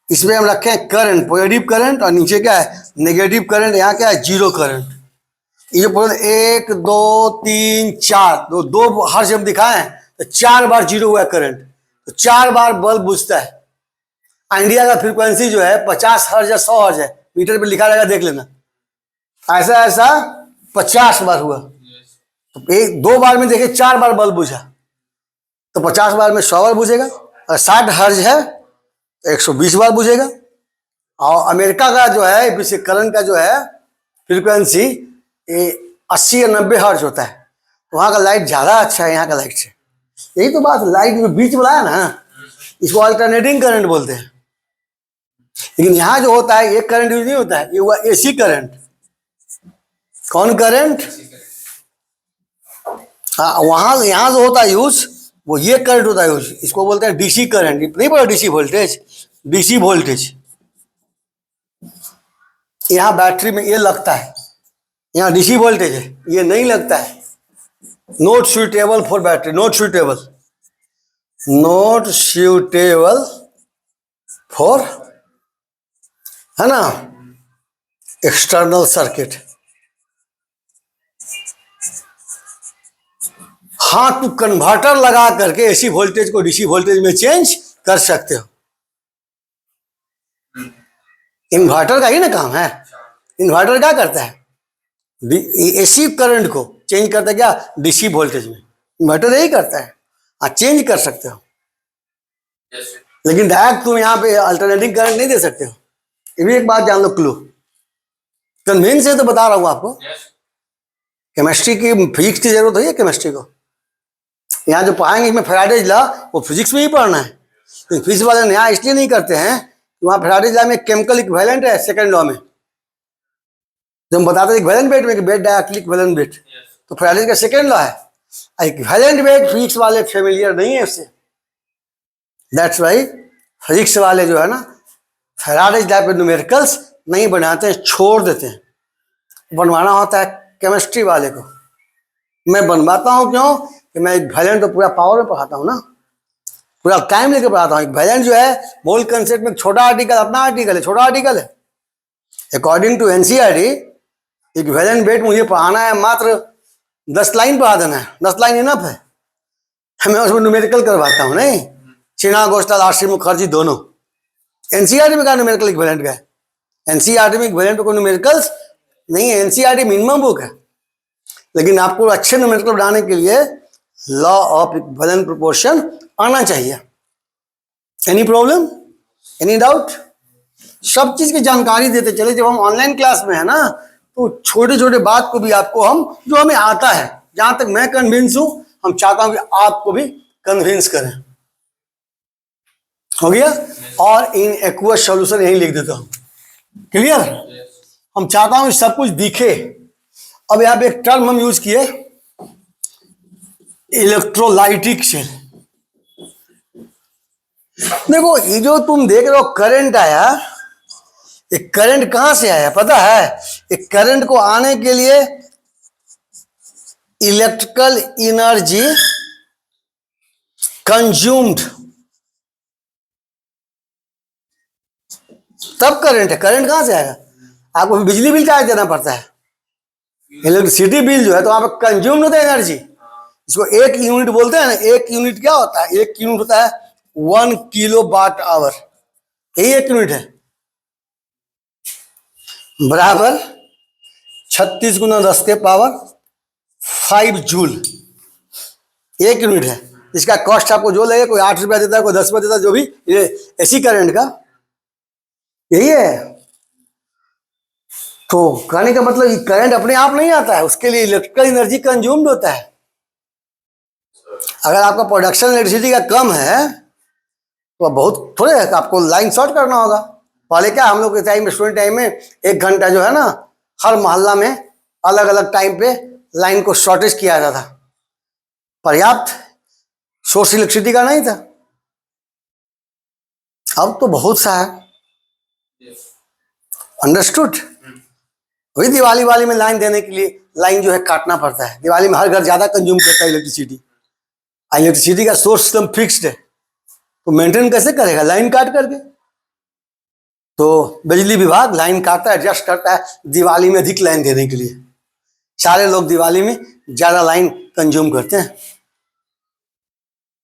इसमें हम रखे हैं करंट, पॉजिटिव करंट, और नीचे क्या है नेगेटिव करंट, यहाँ क्या है जीरो करंट। ये जो पूरा 1 2 3 4 दो हर्ज हम दिखाए हैं तो 4 बार जीरो हुआ करंट, तो 4 बार बल्ब बुझता है। इंडिया का फ्रीक्वेंसी जो है 50 हर्ज या 100 हर्ज है, मीटर पे लिखा रहेगा देख लेना, ऐसा ऐसा 50 बार हुआ। तो एक 2 बार में देखिए 4 बार बल्ब बुझा, तो 50 बार में 100 बार बुझेगा, और 60 हर्ज है तो 120 बार बुझेगा। और अमेरिका का जो है विशेष करंट का जो है फ्रीक्वेंसी 80 या 90 हर्ज होता है। वहाँ का लाइट ज़्यादा अच्छा है यहाँ का लाइट से। यही तो बात, लाइट में बीच बनाया ना, इसको अल्टरनेटिंग करंट बोलते हैं। लेकिन यहाँ जो होता है ये करंट यूज नहीं होता है, ये हुआ एसी करंट। कौन करंट? हाँ, वहाँ यहाँ जो होता है यूज वो ये करंट होता है यूज, इसको बोलते हैं डीसी करंट। नहीं पता डीसी वोल्टेज? डीसी वोल्टेज यहाँ बैटरी में ये लगता है, यहाँ डीसी वोल्टेज है, ये नहीं लगता है। Not suitable for battery, not suitable, not suitable for, है ना, एक्सटर्नल सर्किट। हाँ, तू कन्वर्टर लगा करके एसी वोल्टेज को डीसी वोल्टेज में चेंज कर सकते हो। इन्वर्टर का ही ना काम है। इन्वर्टर क्या करता है? एसी करंट को चेंज करता है क्या? डीसी वोल्टेज में। इन्वर्टर यही करता है। हाँ, चेंज कर सकते हो, लेकिन डायरेक्ट तुम यहाँ पे अल्टरनेटिंग करंट नहीं दे सकते हो। ये भी एक बात जान लो, क्लू। कन्विंस है तो बता रहा हूँ आपको। केमिस्ट्री की, फिजिक्स की जरूरत है केमिस्ट्री को। यहाँ जो पढ़ाएंगे इसमें फैराडेज लॉ, वो फिजिक्स में ही पढ़ना है। लेकिन फिजिक्स वाले यहाँ इसलिए नहीं करते हैं कि वहाँ फैराडेज लॉ में केमिकल इक्विवेलेंट है। सेकंड लॉ में जब हम बताते हैं इक्विवेलेंट वेट में कि वेट डायरेक्टली इक्विवेलेंट वेट, तो फैराडेज का सेकंड लॉ है। इक्विवेलेंट वेट फिजिक्स वाले फेमिलियर नहीं है इससे। दैट्स वाई फिजिक्स वाले जो है ना फैराडेज लॉ पे न्यूमेरिकल्स नहीं बनाते हैं, छोड़ देते हैं। बनवाना होता है केमिस्ट्री वाले को। मैं बनवाता हूँ क्यों कि मैं इक्विवेलेंट तो पूरा पावर में पढ़ाता हूँ ना, पूरा टाइम लेके पढ़ाता हूँ। इक्विवेलेंट जो है मोल कंसेप्ट में छोटा आर्टिकल, अपना आर्टिकल है, छोटा आर्टिकल है। According to NCERT equivalent weight मुझे पढ़ाना है मात्र 10 लाइन पढ़ा देना है। 10 लाइन इनफ है। मैं उसमें न्यूमेरिकल करवाता हूँ नहीं। चिना गोस्टाल, आरसी मुखर्जी दोनों। एनसीईआरटी में क्या न्यूमेरिकल इक्विवेलेंट का है? एनसीईआरटी में इक्विवेलेंट को न्यूमेरिकल्स नहीं है। एनसीईआरटी मिनिमम बुक है, लेकिन आपको अच्छे न्यूमेरिकल बनाने के लिए लॉ ऑफ इक्विवेलेंट प्रोपोर्शन आना चाहिए। Any problem, any doubt? सब चीज की जानकारी देते चले। जब हम ऑनलाइन क्लास में है ना, तो छोटे छोटे बात को भी आपको हम, जो हमें आता है, जहां तक मैं कन्विंस हूं, हम चाहता हूं कि आपको भी कन्विंस करें। हो गया? और इन एक्वस सॉल्यूशन यही लिख देता हूं। क्लियर? हम चाहता हूं कि सब कुछ दिखे। अब यहां पे एक टर्म हम यूज किए, इलेक्ट्रोलाइटिक सेल। देखो ये जो तुम देख रहे हो करंट आया, ये करंट कहां से आया पता है? ये करंट को आने के लिए इलेक्ट्रिकल एनर्जी कंज्यूम्ड, तब करंट है। करंट कहां से आएगा? आपको बिजली बिल चार्ज देना पड़ता है, इलेक्ट्रिसिटी बिल जो है, तो वहां पर कंज्यूम्ड होता है एनर्जी। इसको एक यूनिट बोलते हैं ना। एक यूनिट क्या होता है? एक यूनिट होता है 1 किलो वाट आवर। यही एक यूनिट है, बराबर 36 गुना 10 के पावर 5 जूल। एक यूनिट है। इसका कॉस्ट आपको जो लगे, कोई 8 रुपया देता है, कोई 10 रुपया देता है, जो भी। ये एसी करंट का यही है। तो कहने का मतलब ये करंट अपने आप नहीं आता है, उसके लिए इलेक्ट्रिकल एनर्जी कंज्यूम्ड होता है। अगर आपका प्रोडक्शन इलेक्ट्रिसिटी का कम है तो बहुत थोड़े है, आपको लाइन शॉर्ट करना होगा। पहले क्या हम लोग के टाइम में, स्टूडेंट टाइम में, 1 घंटा जो है ना, हर मोहल्ला में अलग अलग टाइम पे लाइन को शॉर्टेज किया जाता था। पर्याप्त सोर्स इलेक्ट्रिसिटी का नहीं था। अब तो बहुत सा है। अंडरस्टूड? वही दिवाली वाली में लाइन देने के लिए लाइन जो है काटना पड़ता है। दिवाली में हर घर ज्यादा कंज्यूम करता है इलेक्ट्रिसिटी। इलेक्ट्रिसिटी का सोर्स एकदम फिक्स्ड है, तो मेंटेन कैसे करेगा? लाइन काट करके। तो बिजली विभाग लाइन काटता है, एडजस्ट करता है दिवाली में अधिक लाइन देने के लिए। सारे लोग दिवाली में ज्यादा लाइन कंज्यूम करते हैं,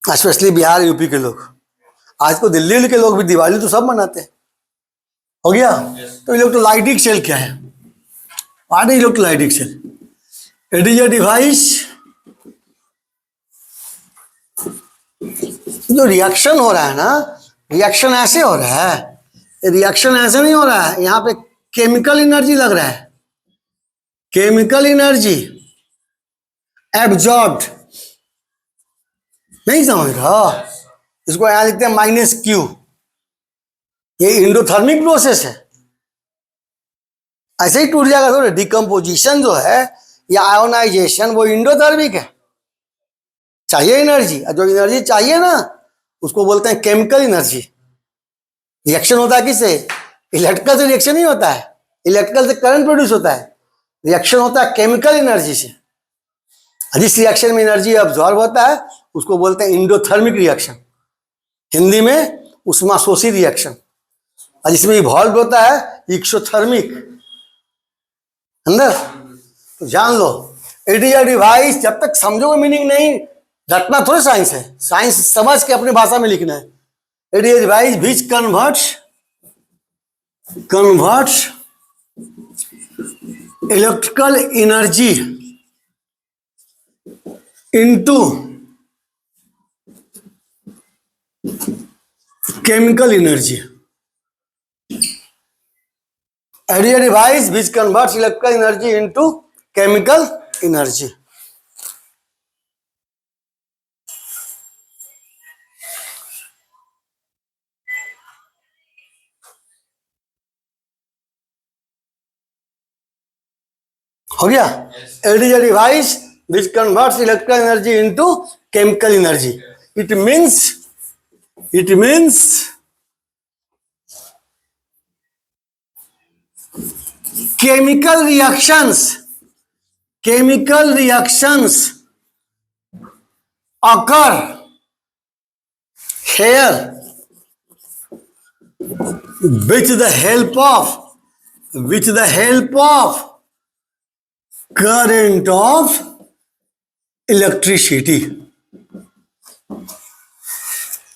स्पेशली बिहार यूपी के लोग। आज तो दिल्ली के लोग भी दिवाली तो सब मनाते हैं। हो गया? तो इलेक्ट्रोलाइटिक सेल क्या है? What is electrolytic cell? It is a device जो रिएक्शन हो रहा है ना, रिएक्शन ऐसे हो रहा है, रिएक्शन ऐसे नहीं हो रहा है, यहां पे केमिकल एनर्जी लग रहा है, केमिकल एनर्जी एब्जॉर्ब्ड। नहीं समझ रहा? इसको यहां लिखते हैं -Q। ये इंडोथर्मिक प्रोसेस है, ऐसे ही टूट जाएगा थोड़ा। डिकम्पोजिशन जो है या आयोनाइजेशन वो इंडोथर्मिक है, चाहिए एनर्जी, जो एनर्जी चाहिए ना उसको बोलते हैं केमिकल एनर्जी। रिएक्शन होता है किससे? इलेक्ट्रिकल से रिएक्शन नहीं होता है, इलेक्ट्रिकल से करंट प्रोड्यूस होता है, रिएक्शन होता है केमिकल एनर्जी से। जिस रिएक्शन में एनर्जी अब्जॉर्ब होता है उसको बोलते हैं इंडोथर्मिक रिएक्शन, हिंदी में उष्माशोषी रिएक्शन। और जिसमें इवॉल्व होता है एक्सोथर्मिक। अंदर तो जान लो, इट इज अ डिवाइस। जब तक समझोगे मीनिंग नहीं, रटना थोड़ी साइंस है, साइंस समझ के अपनी भाषा में लिखना है। It is device which converts electrical energy into chemical energy. It is a device which converts electrical energy into chemical energy. हो गया? It is a device which converts electrical energy into chemical energy. It means chemical reactions occur here with the help of current of electricity.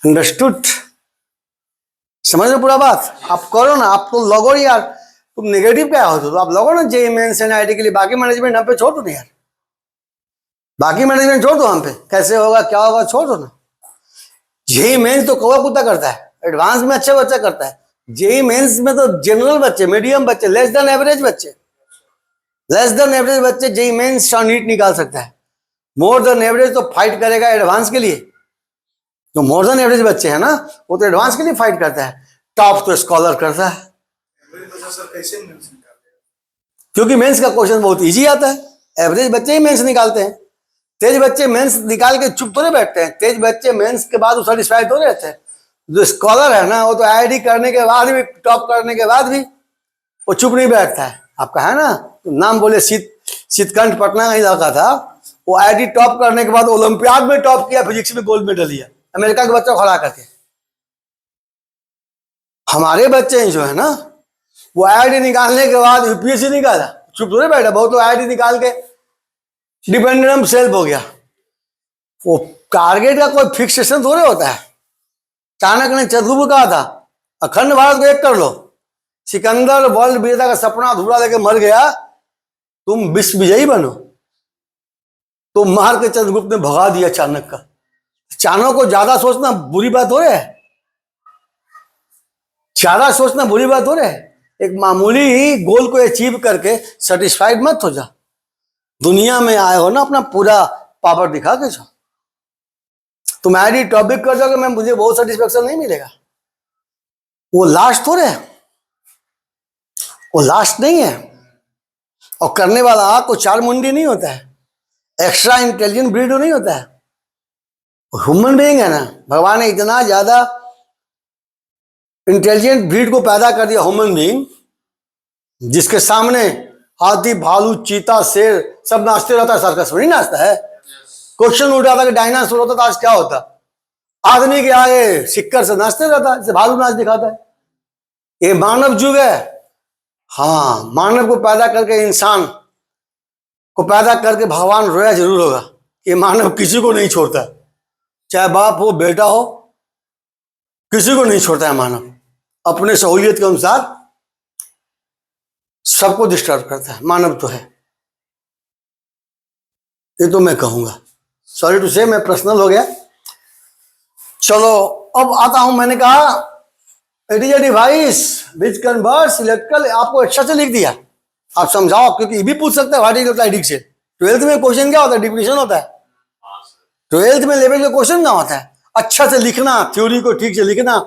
Understood? समझ लो पूरा बात? आप करो ना, आप तो लगो यार, तुम नेगेटिव क्या हो तो आप लगो ना जेईई मेंस एनआईटी के लिए। बाकी मैनेजमेंट हम पे छोड़ दो ना यार, बाकी मैनेजमेंट छोड़ दो हम पे, कैसे होगा क्या होगा छोड़ दो ना। जेईई मेंस तो कौवा कुत्ता करता है, एडवांस में अच्छा बच्चा करता है। जेईई मेंस में तो जनरल बच्चे, मीडियम बच्चे, लेस देन एवरेज बच्चे जेईई मेंस और नीट निकाल सकता है। मोर देन एवरेज तो फाइट करेगा एडवांस के लिए। जो मोर देन एवरेज बच्चे हैं ना वो तो एडवांस के लिए फाइट करता है, टॉप तो स्कॉलर करता है। क्योंकि मेंस का क्वेश्चन बहुत इजी आता है, एवरेज बच्चे ही मेंस निकालते हैं। तेज बच्चे मेंस निकाल के चुप थोड़े बैठते हैं, तेज बच्चे मेंस के बाद सेटिस्फाइड थोड़े रहते हैं। जो स्कॉलर है ना वो तो आईआईटी करने के बाद भी, टॉप करने के बाद भी वो चुप नहीं बैठता है। आपका है ना, तो नाम बोले शीतकंठ पटना ही लड़का था, वो आईआईटी टॉप करने के बाद ओलंपियाड में टॉप किया, फिजिक्स में गोल्ड मेडल लिया, अमेरिका के बच्चों को खड़ा करके। हमारे बच्चे जो है ना वो आईआईटी निकालने के बाद यूपीएससी निकाला, चुप थोड़े बैठा। बहुत तो आईआईटी निकाल के डिपेंडेंट सेल्फ हो गया। वो टारगेट का कोई फिक्सेशन थोड़े होता है। चाणक्य ने चंद्रगुप्त कहा था अखंड भारत को एक कर लो। सिकंदर वर्ल्ड विजेता का सपना अधूरा लेके मर गया, तुम विश्व विजयी बनो। तो मार के चंद्रगुप्त ने भगा दिया चाणक्य का। चाणक्य को ज्यादा सोचना बुरी बात हो रही है, ज्यादा सोचना बुरी बात हो रही है। एक मामूली ही गोल को अचीव करके सेटिस्फाइड मत हो जा। दुनिया में आए हो ना अपना पूरा पावर दिखा के जाओ। तुम आईआईटी टॉपिक कर जाओगे मैं मुझे बहुत सेटिस्फेक्शन नहीं मिलेगा। वो लास्ट थोड़े है, वो लास्ट नहीं है। और करने वाला को चार मुंडी नहीं होता है, एक्स्ट्रा इंटेलिजेंट ब्रीड नहीं होता है, ह्यूमन बीइंग है ना। भगवान ने इतना ज्यादा इंटेलिजेंट ब्रीड को पैदा कर दिया, ह्यूमन बीइंग, जिसके सामने हाथी भालू चीता शेर सब नाचते रहता है। सर्कस में नहीं नाचता है। क्वेश्चन उठ रहा था कि डायनासोर होता तो आज क्या होता। आदमी के आगे सिक्कर से नाचते रहता है, जैसे भालू नाच दिखाता है। ये मानव युग है। हाँ, मानव को पैदा करके, इंसान को पैदा करके भगवान रोया जरूर होगा। ये मानव किसी को नहीं छोड़ता, चाहे बाप हो बेटा हो, किसी को नहीं छोड़ता है मानव। अपने सहूलियत के अनुसार सबको डिस्टर्ब करता है, मानव तो है। ये तो मैं कहूंगा, सॉरी टू से मैं पर्सनल हो गया। चलो अब आता हूं, मैंने कहा it is a device which converts electrical, आपको अच्छा से लिख दिया, आप समझाओ, क्योंकि ये भी पूछ सकते हैं व्हाट इज इलेक्ट्रोलाइटिक से। 12th में क्वेश्चन क्या होता है? डिफिनेशन होता है। 12th में लेवल का क्वेश्चन क्या होता है? अच्छा से लिखना, थ्योरी को ठीक से लिखना,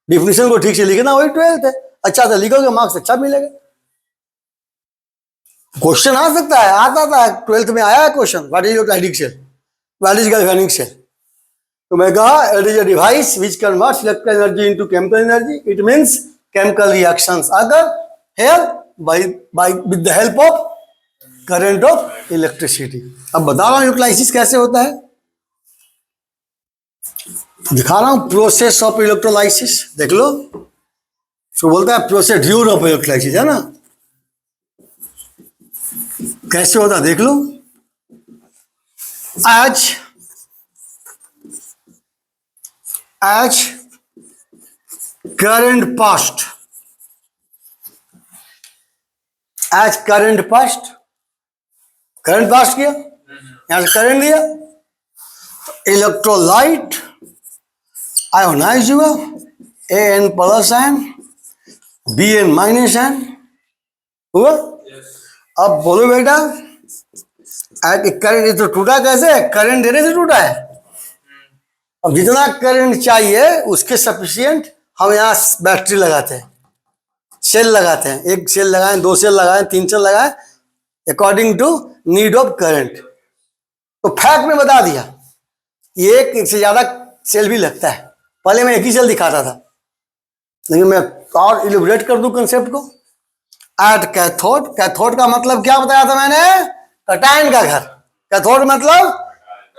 डिफिनेशन को ठीक से लिखना, वही 12th है। अच्छा से लिखोगे मार्क्स अच्छा मिलेगा। क्वेश्चन आ सकता है, आता था 12th में आया है question, what is electrolytic cell, what is galvanic cell. तो मैं कहा it is a device which converts electrical energy into chemical energy, it means chemical reactions अगर here by with the help of current of electricity. अब बता रहा हूं इलेक्ट्रोलाइसिस कैसे होता है, दिखा रहा हूं प्रोसेस ऑफ इलेक्ट्रोलाइसिस, देख लो। तो बोलता है प्रोसीड्यूर ऑफ इलेक्ट्रोलाइसिस, है ना, कैसे होता है देख लो। as current passed, as current passed, current pass किया, यहां से करंट दिया, इलेक्ट्रोलाइट आयोनाइज हुआ, An plus n, Bn minus n हुआ। अब बोलो बेटा करंट तो टूटा कैसे? करंट देने से टूटा है। अब जितना करंट चाहिए उसके सफिशिएंट हम यहाँ बैटरी लगाते हैं, सेल लगाते हैं, एक सेल लगाएं, दो सेल लगाएं, तीन सेल लगाएं, according to need of current. तो फैक्ट में बता दिया एक से ज्यादा सेल भी लगता है। पहले मैं एक ही सेल दिखाता था, लेकिन मैं और इलिब्रेट कर दूं कंसेप्ट को। एट कैथोड, कैथोड का मतलब क्या बताया था मैंने? कटायन का घर। कैथोड मतलब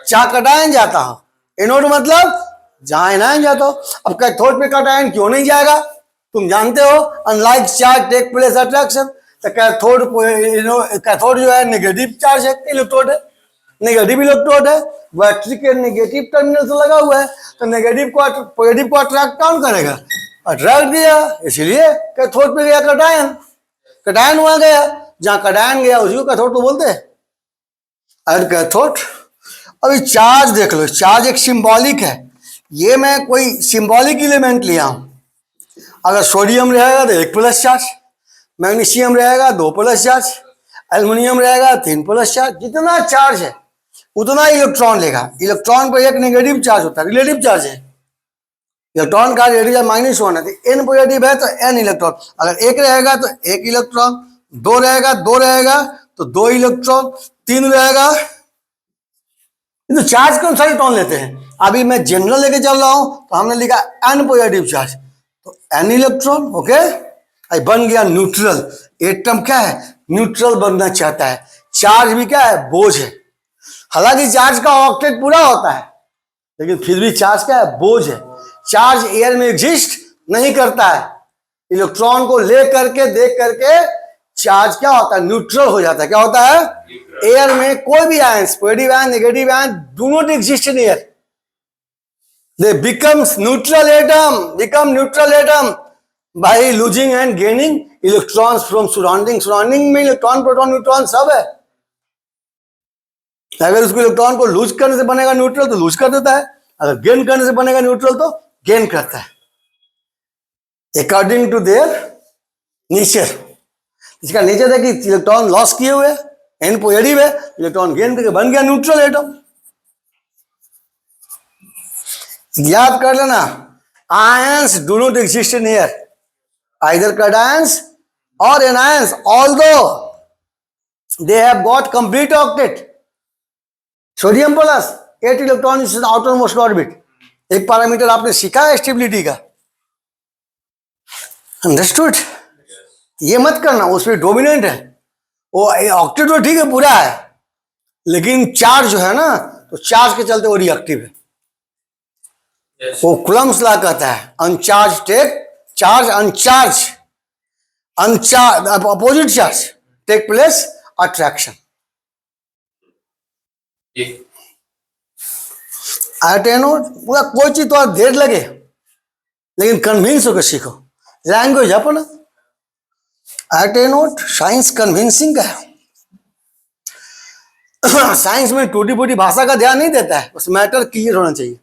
जहां कटायन जाता हो, एनोड मतलब जहां एनायन जाता हो। अब कैथोड पे कटायन क्यों नहीं जाएगा? तुम जानते हो unlike charge take place attraction. तो कैथोड जो है नेगेटिव चार्ज है, इलेक्ट्रोड है, नेगेटिव इलेक्ट्रोड है, बैटरी के नेगेटिव टर्मिनल से लगा हुआ है, तो नेगेटिव को पॉजिटिव को अट्रैक्ट कौन करेगा? अट्रैक्ट दिया, इसलिए कैथोड पे गया कटायन, कटायन वहां गया, जहां कटायन गया उसी को कैथोड तो बोलते हैं। और कैथोड, अभी चार्ज देख लो, चार्ज एक सिंबॉलिक है, ये मैं कोई सिंबॉलिक एलिमेंट लिया हूं। अगर सोडियम रहेगा तो 1 प्लस चार्ज, मैग्नीशियम रहेगा 2 प्लस चार्ज, एल्युमिनियम रहेगा 3 प्लस चार्ज। जितना चार्ज है उतना इलेक्ट्रॉन लेगा। इलेक्ट्रॉन पर एक नेगेटिव चार्ज होता है, रिलेटिव चार्ज है। इलेक्ट्रॉन का रेडियस -1 है, तो n पॉजिटिव है तो n इलेक्ट्रॉन। अगर 1 रहेगा तो 1 इलेक्ट्रॉन, 2 रहेगा 2 रहेगा तो 2 इलेक्ट्रॉन, 3 रहेगा तो चार्ज कौन सा इलेक्ट्रॉन लेते हैं। अभी मैं जनरल लेके चल रहा हूं तो हमने लिखा n पॉजिटिव चार्ज, तो n इलेक्ट्रॉन, ओके। आई बन गया न्यूट्रल। एटम क्या है? न्यूट्रल बनना चाहता है। चार्ज भी क्या है? बोझ है। हालांकि चार्ज का ऑक्टेट पूरा होता है, लेकिन फिर भी चार्ज क्या है? बोझ है। चार्ज एयर में एग्जिस्ट नहीं करता है। इलेक्ट्रॉन को ले करके देख करके चार्ज क्या होता है? न्यूट्रल हो जाता है। क्या होता है? एयर में कोई भी ions, positive ion, negative ion, do not exist in air, they becomes neutral atom, become neutral atom by losing and gaining electrons from surrounding. Surrounding में इलेक्ट्रॉन, प्रोटॉन, न्यूट्रॉन सब है। अगर उसको इलेक्ट्रॉन को लूज करने से बनेगा न्यूट्रल तो लूज कर देता है, अगर गेन करने से बनेगा न्यूट्रल तो गेन करता है, अकॉर्डिंग टू देयर नेचर। इसका नेचर है कि इलेक्ट्रॉन लॉस किए हुए, एन पॉजिटिव है, इलेक्ट्रॉन गेन करके बन गया न्यूट्रल एटम। याद कर लेना, ions do not exist in air, either cations or anions, although they have got complete octet. Sodium plus 8 electron is outer most orbit. एक पैरामीटर आपने सीखा है स्टेबिलिटी का, अंडरस्टूड? ये मत करना, उसमें डोमिनेंट है वो। ऑक्टेट तो ठीक है, पूरा है, लेकिन चार्ज जो है ना, तो चार्ज के चलते वो रिएक्टिव है। वो कुलम्ब्स लॉ कहता है, uncharge take charge, uncharge opposite charge take place attraction. Anode पूरा कोई चीज तो देर लगे, लेकिन कन्विंस होकर सीखो। लैंग्वेज अपना एनोड, साइंस कन्विंसिंग का है। साइंस में टूटी फूटी भाषा का ध्यान नहीं देता है, बस मैटर क्लियर होना चाहिए।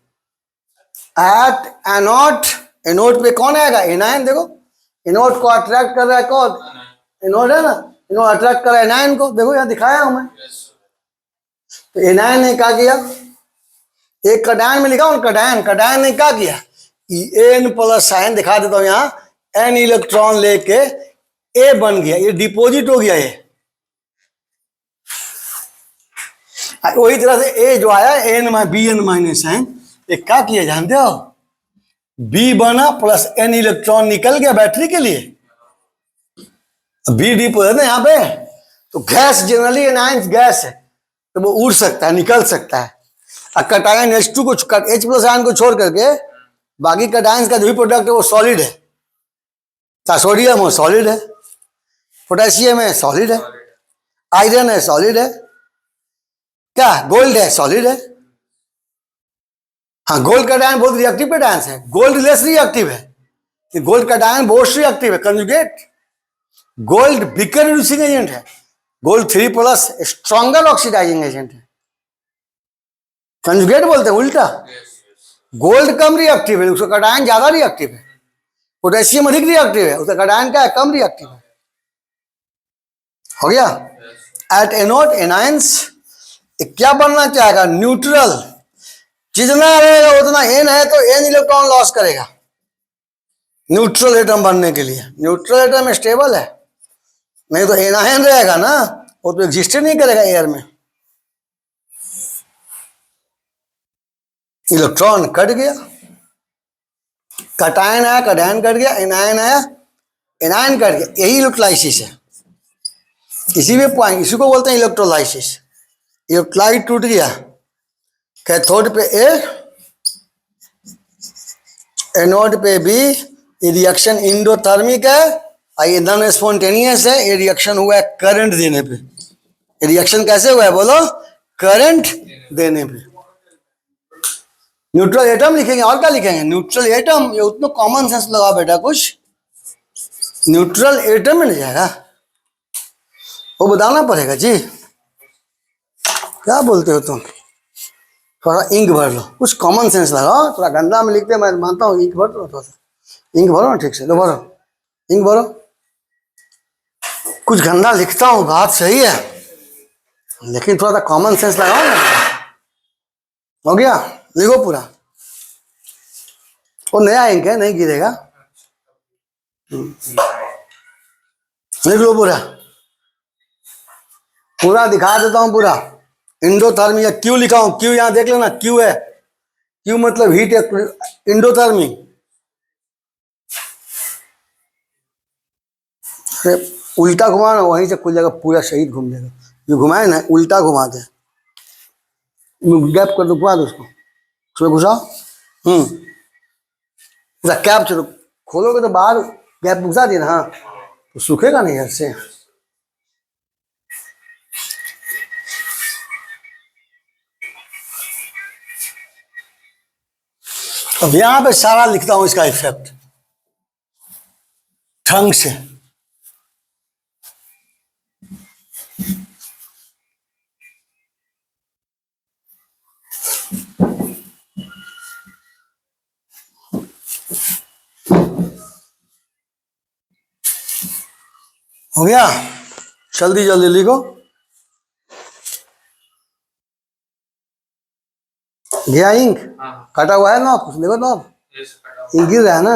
एट एनोड, एनोड पे कौन आएगा? एनायन। देखो एनोड को अट्रैक्ट कर रहा है कौन? एनोड है ना, एनोड अट्रैक्ट कर रहा है एनायन को। देखो यहाँ दिखाया हूं मैं। तो एनायन ने क्या किया? एक कटायन में लिखा हूं, कटायन, कटायन ने क्या किया? एन प्लस साइन दिखा देता हूं यहाँ, एन इलेक्ट्रॉन लेके ए बन गया, ये डिपोजिट हो गया। ये वही तरह से ए जो आया n B n minus sign, ये क्या किया जानते हो? बी बना प्लस एन इलेक्ट्रॉन निकल गया बैटरी के लिए, बी डिपोजिट है यहाँ पे। तो गैस जनरली एनायंस गैस है तो वो उड़ सकता है, निकल सकता है। और कटायन H2 को H प्लस आयन को छोड़ करके बाकी कटायंस का जो भी प्रोडक्ट है वो सॉलिड है। सोडियम वो सॉलिड है, पोटेशियम है सॉलिड है, आयरन है सॉलिड है, क्या गोल्ड है सॉलिड है। हाँ गोल्ड कटायन बहुत रिएक्टिव कटायंस है, गोल्ड लेस रिएक्टिव है। गोल्ड कटायन बहुत रिएक्टिव है, conjugate. Gold weaker reducing agent है, gold 3 plus stronger oxidizing agent है। कंजुगेट बोलते हैं उल्टा। गोल्ड कम रिएक्टिव है, उसका कटायन ज्यादा रिएक्टिव है। पोटेशियम अधिक रिएक्टिव है, उसका कटायन क्या है? कम रिएक्टिव है। हो गया? एट एनोड एनायंस क्या बनना चाहेगा? न्यूट्रल। जितना रहेगा उतना एन है तो एन इलेक्ट्रॉन लॉस करेगा न्यूट्रल एटम बनने के लिए। न्यूट्रल एटम स्टेबल है, नहीं तो एनायन रहेगा ना, वो तो एग्जिस्ट नहीं करेगा एयर में। इलेक्ट्रॉन कट गया, कटायन आया, कटायन कट गया, एनायन आया, एनायन कट गया। यही इलेक्ट्रोलाइसिस है। इसी में पॉइंट, इसी को बोलते हैं इलेक्ट्रोलाइसिस। इलेक्ट्रोलाइट टूट गया, कैथोड पे ए, एनोड पे बी। ये रिएक्शन इंडोथर्मिक है और ये नॉन स्पॉन्टेनियस है। ये रिएक्शन हुआ है करंट देने पे। ये रिएक्शन कैसे हुआ है बोलो? करंट देने पे। न्यूट्रल एटम लिखेंगे और क्या लिखेंगे? Neutral atom. ये उतना कॉमन सेंस लगाओ बेटा कुछ, न्यूट्रल एटम में नहीं जाएगा, वो बताना पड़ेगा जी। क्या बोलते हो तुम? थोड़ा इंक भर लो, कुछ कॉमन सेंस लगाओ। थोड़ा गंदा में लिखते मैं मानता हूँ, इंक भर दो थोड़ा सा, इंक भरो ना ठीक से। लो भरो, इंक भरो। कुछ गंदा लिखता हूँ बात सही है, लेकिन थोड़ा सा कॉमन सेंस लगाओ ना। हो गया? लिखो पूरा। वो नया इंक है, नहीं गिरेगा। लिख लो पूरा, पूरा दिखा देता हूं पूरा। इंडोथर्मी या क्यू लिखा हूं, क्यू यहां देख लेना, क्यू है। क्यू मतलब हीट है, इंडोथर्मी। उल्टा घुमाना, वहीं से खुल जाएगा, पूरा सही घूम जाएगा। जो घुमाए ना उल्टा घुमा दे, गैप कर दो, घुमा दो उसको, उसमें घुसाओ। पूरा कैप चलो, खोलोगे तो बाहर गैप घुसा दिया ना, हाँ तो सूखेगा नहीं ऐसे। अब यहां पे सारा लिखता हूं इसका इफेक्ट ढंग से। हो गया? जल्दी जल्दी लिखो। गया इंक? कटा हुआ है ना, कुछ देखो ना, इंक गिर रहा है ना।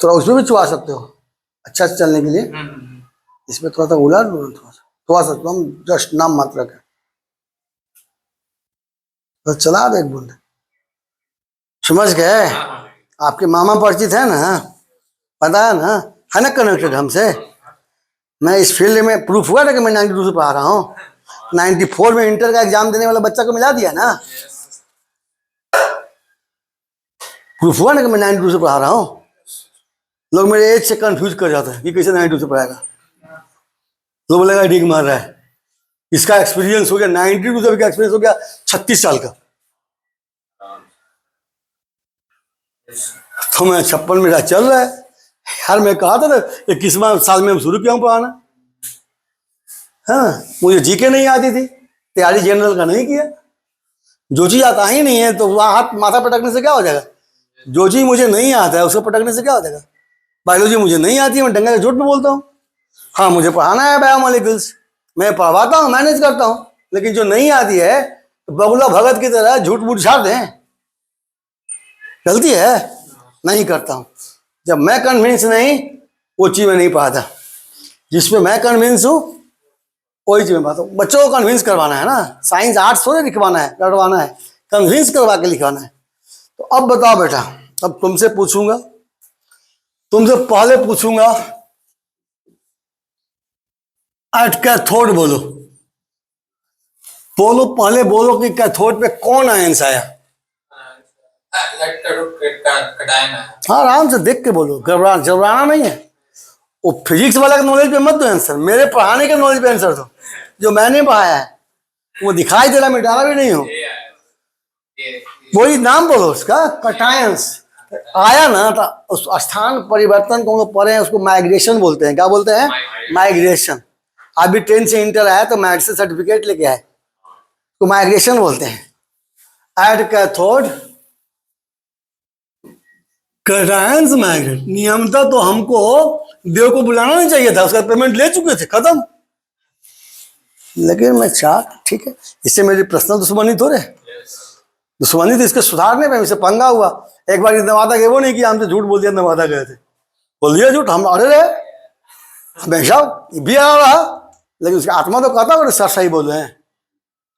थोड़ा उसमें भी चुआ सकते हो अच्छा से चलने के लिए। इसमें थोड़ा सा उलट लो, थोड़ा सा तुम जस्ट नाम मात्र का तो चला दो एक बूंद। समझ गए? आपके मामा परिचित है ना, पता है ना कनेक्टेड हमसे। मैं इस फील्ड में प्रूफ हुआ ना कि मैं 92 से पढ़ा रहा हूँ। 94 में इंटर का एग्जाम देने वाला बच्चा को मिला दिया ना, प्रूफ हुआ ना कि मैं 92 से पढ़ा रहा हूँ। लोग मेरे एज से कंफ्यूज कर जाते हैं कि कैसे 92 से पढ़ाएगा। लोग बोलेगा ठीक मार रहा है, इसका एक्सपीरियंस हो गया 92 से का एक्सपीरियंस हो गया 36 साल का। तो मैं 56 मेरा चल रहा है यार। मैं कहा था 21वां साल में हम शुरू किया हूँ पढ़ाना। हाँ मुझे जीके नहीं आती थी, तैयारी जनरल का नहीं किया, जो चीज आता ही नहीं है तो वहाँ हाथ माथा पटकने से क्या हो जाएगा? जो चीज मुझे नहीं आता है उसको पटकने से क्या हो जाएगा? बायोलॉजी मुझे नहीं आती है, मैं डंगा के झूठ में बोलता हूँ। हाँ, मुझे पढ़ाना है बायोमोलिक्यूल्स, मैं पढ़वाता हूँ, मैनेज करता हूँ, लेकिन जो नहीं आती है तो बगुला भगत की तरह झूठ मूठ झाड़ दें, गलती है, नहीं करता हूँ। जब मैं कन्विंस नहीं, वो चीज मैं नहीं पढ़ाता। जिसमें मैं कन्विंस हूँ वही चीज मैं पढ़ाता हूँ। बच्चों को कन्विंस करवाना है ना, साइंस आर्ट्स थोड़े लिखवाना है, लड़वाना है, कन्विंस करवा के लिखवाना है। तो अब बताओ बेटा, अब तुमसे पूछूंगा, तुमसे पहले पूछूंगा एट कैथोड बोलो, बोलो पहले बोलो कि कैथोड पे कौन आयंस आया? हाँ, आराम से देख के बोलो, घबराना नहीं है। वो फिजिक्स वाला के नॉलेज पे मत दो आंसर, मेरे पढ़ाने के नॉलेज पे आंसर दो, जो मैंने पढ़ाया है वो दिखाई दे रहा, मिटाना भी नहीं हो। वही नाम बोलो उसका, कटायंस आया ना, तो उस स्थान परिवर्तन को हम लोग पढ़े हैं, उसको माइग्रेशन बोलते हैं। क्या बोलते हैं? माइग्रेशन। अभी 10 से इंटर आया तो मैथ से सर्टिफिकेट लेके आए, तो माइग्रेशन बोलते हैं। At cathode cations migrate. नियमता तो हमको देव को बुलाना नहीं चाहिए था, उसका पेमेंट ले चुके थे, खत्म। लेकिन मैं ठीक है, इससे मेरी पर्सनल दुश्मनी थोड़े, दुश्मनी तो इसके सुधारने में, इससे पंगा हुआ। एक बार नवादा गए, वो नहीं किया, हमसे झूठ बोल दिया, नवादा गए थे, बोल दिया झूठ, हम अड़े रहे हमेशा, भी आ रहा, लेकिन उसकी आत्मा तो कहता है सर सही बोल रहे हैं।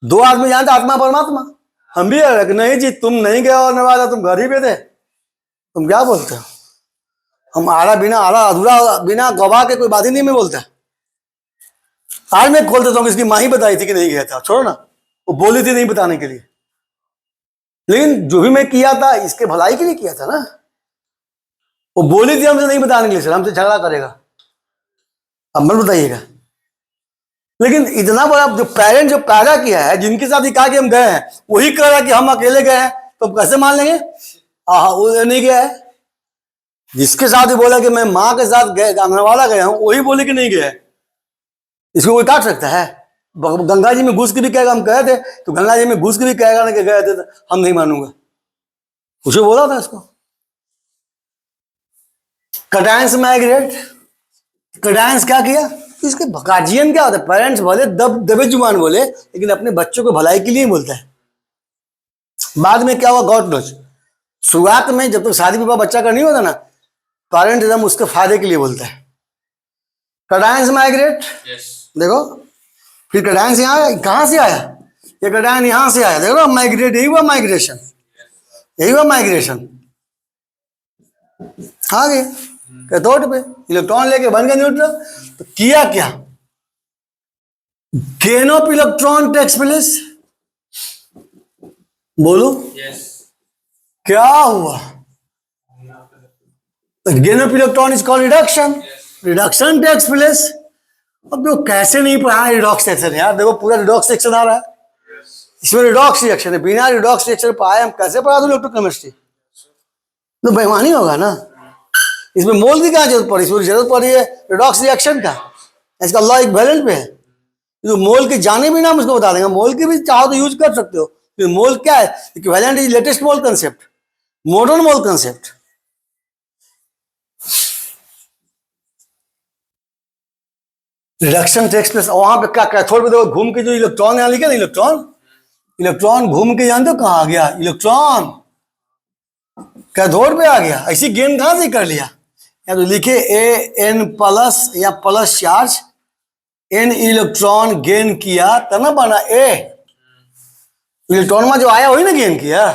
दो आदमी जानते, आत्मा परमात्मा, हम भी अड़े नहीं जी, तुम नहीं गए और नवादा, तुम घर ही पे थे, तुम क्या बोलते हो? हम बिना अधूरा बिना गवाह के कोई बात ही नहीं में बोलता। आज मैं खोल देता हूँ, इसकी माँ ही बताई थी कि नहीं गया था, छोड़ो ना, वो बोली थी नहीं बताने के लिए, लेकिन जो भी मैं किया था इसके भलाई के लिए किया था ना। वो बोली थी हमसे नहीं बताने के लिए, सर हमसे झगड़ा करेगा, अब मत बताइएगा। लेकिन इतना बड़ा जो पेरेंट जो पैदा किया है, जिनके साथ ही कहा कि हम गए हैं, वही कह रहा है कि हम अकेले गए हैं, तो कैसे मान लेंगे? वो नहीं गया है। जिसके साथ ही बोला कि मैं माँ के साथ नवादा गया हूं, वही बोले कि नहीं गया है। इसको कोई काट सकता है? गंगा जी में घुस के भी कहेगा हम गए थे, तो गंगा जी में घुस के भी कहेगा ना कि गए थे, तो हम नहीं मानूंगा। उसे बोला था इसको कटायंस माइग्रेट। कटायंस क्या किया? इसके गार्जियन क्या होता है? पेरेंट्स भले दबे जुबान बोले, लेकिन अपने बच्चों को भलाई के लिए बोलता है। बाद में क्या हुआ गॉड नोज। शुरुआत में जब तक शादी विवाह बच्चा का नहीं होता ना, पेरेंट एकदम उसके फायदे के लिए बोलता है। कटायंस माइग्रेट, देखो फिर कटायंस यहाँ आया, कहाँ से आया? ये कटायन यहां से आया, देखो माइग्रेट, यही हुआ माइग्रेशन, यही हुआ माइग्रेशन। आ गए कैथोड पे, इलेक्ट्रॉन लेके बन गए न्यूट्रल। तो किया क्या? Gain of electron takes place, बोलो क्या हुआ? Gain of electron is called reduction, reduction takes place. अब देखो कैसे नहीं पढ़ा रिडॉक्स सेक्शन यार, देखो पूरा रिडॉक्स सेक्शन आ रहा है, इसमें रिडॉक्स रिएक्शन है, बिना रिडॉक्स रिएक्शन पढ़ाए हम कैसे पढ़ा दूं इलेक्ट्रोकेमिस्ट्री? तो बेईमानी होगा ना। इसमें मोल की क्या जरूरत पड़ी? इसमें जरूरत पड़ी है रिडॉक्स रिएक्शन का, इसका लॉ इक्विवेलेंट पे है। जो मोल के जाने भी ना हम उसको बता देंगे, मोल की भी चाहो तो यूज कर सकते हो। तो मोल क्या है? Equivalent is latest mole concept, modern mole concept. Reduction takes place, वहां पे क्या कैथोड पे देखो घूम के जो इलेक्ट्रॉन यहां लिखे ना, इलेक्ट्रॉन घूम के जानते हो कहां आ गया? इलेक्ट्रॉन कैथोड पे आ गया। ऐसी गेन कहां से कर लिया? या तो लिखे An प्लस या plus charge, N electron gain किया तब ना बना A। इलेक्ट्रॉन में जो आया वही ना गेन किया।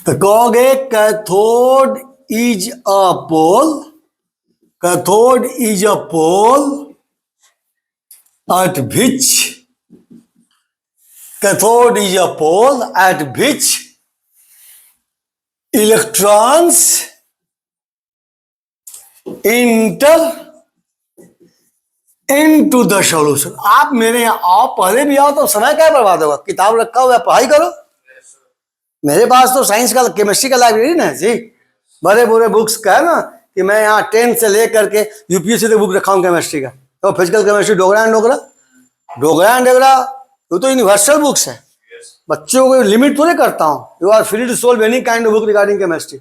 तो कहोगे cathode is a pole, cathode is a pole at which, cathode is a pole at which electrons enter into the solution। आप मेरे यहां आओ, पहले भी आओ तो समय क्या बर्बाद होगा? किताब रखा हुआ है, पढ़ाई करो। मेरे पास तो साइंस का केमिस्ट्री का लाइब्रेरी ना जी, बड़े बड़े बुक्स का है ना, कि मैं यहाँ 10 से लेकर के यूपीएससी तक बुक रखा हूँ केमिस्ट्री का। तो physical chemistry Dogra and Dogra, Dogra and Dogra, वो तो यूनिवर्सल बुक्स है। बच्चों को लिमिट थोड़ी करता हूँ। You are free to solve any kind of book regarding chemistry.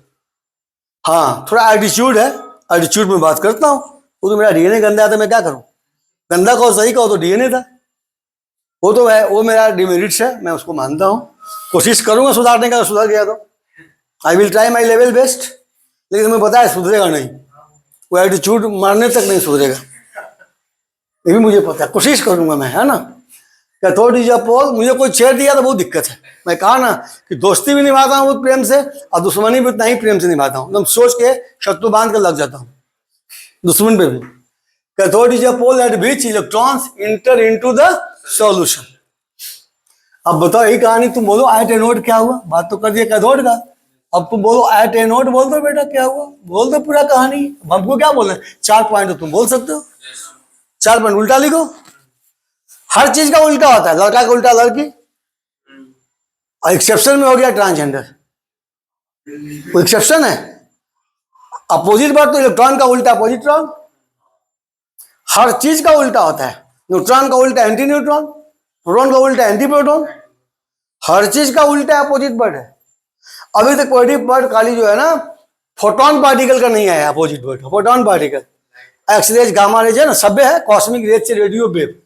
हाँ, थोड़ा एटीट्यूड है, एटीट्यूड में बात करता हूँ। वो तो मेरा डीएनए गंदा है तो मैं क्या करूँ? गंदा कहो सही कहो तो डीएनए था, वो तो है, वो मेरा डिमेरिट्स है, मैं उसको मानता हूँ। कोशिश करूंगा सुधारने का, सुधर गया तो I will try my level best. लेकिन तुम्हें पता है सुधरेगा नहीं, वो एटीट्यूड मारने तक नहीं सुधरेगा, ये भी मुझे पता है। कोशिश करूंगा मैं, है ना। कैथोड इज अ पोल, मुझे कोई छेड़ दिया तो बहुत दिक्कत है। मैं कहा ना कि दोस्ती भी निभाता हूँ बहुत प्रेम से और दुश्मनी भी उतना ही प्रेम से निभाता हूँ। एकदम सोच के शत्रु बांध कर लग जाता हूँ दुश्मन पे भी। Cathode is a pole at which electrons enter into the solution. अब बताओ यही कहानी, तुम बोलो एट एनोड क्या हुआ, बात तो कर दिया कैथोड का। अब तुम बोलो एट एनोड, बोल दो बेटा क्या हुआ, बोल दो पूरा कहानी। हमको क्या बोलना है, 4 पॉइंट तो तुम बोल सकते हो, 4 पॉइंट उल्टा लिखो। हर चीज का उल्टा होता है, लड़का का उल्टा लड़की, और एक्सेप्शन में हो गया ट्रांसजेंडर, वो एक्सेप्शन है। अपोजिट बात तो इलेक्ट्रॉन का उल्टा पॉजिट्रॉन, हर चीज का उल्टा होता है। न्यूट्रॉन का उल्टा एंटी न्यूट्रॉन, प्रोटॉन का उल्टा एंटी प्रोटॉन, हर चीज का उल्टा अपोजिट वर्ड है। अभी तक पॉजिटिव वर्ड खाली जो है ना फोटोन पार्टिकल का नहीं आया, opposite word photon particle. X rays gamma rays है ना, सभ्य है, कॉस्मिक रेज से रेडियो वेव,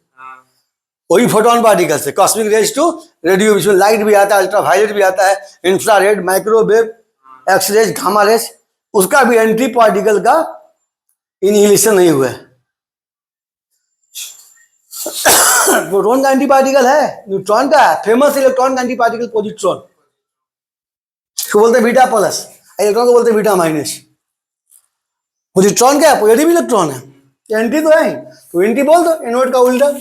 वही फोटोन पार्टिकल से कॉस्मिक रेज टू रेडियो, इसमें लाइट भी आता है, अल्ट्रावायलेट भी आता है, infrared, microwave, X rays, gamma rays, उसका भी एंटी पार्टिकल का इनहिलेशन नहीं हुआ है। प्रोटॉन का एंटी पार्टिकल है, न्यूट्रॉन का है, फेमस इलेक्ट्रॉन का एंटी पार्टिकल पॉजिट्रॉन, इसको बोलते हैं बीटा प्लस, इलेक्ट्रॉन को बोलते हैं बीटा माइनस। पॉजिट्रॉन क्या है, पॉजिटिव इलेक्ट्रॉन है, एंटी तो है, तो एंटी बोल दो, एनोड का उल्टा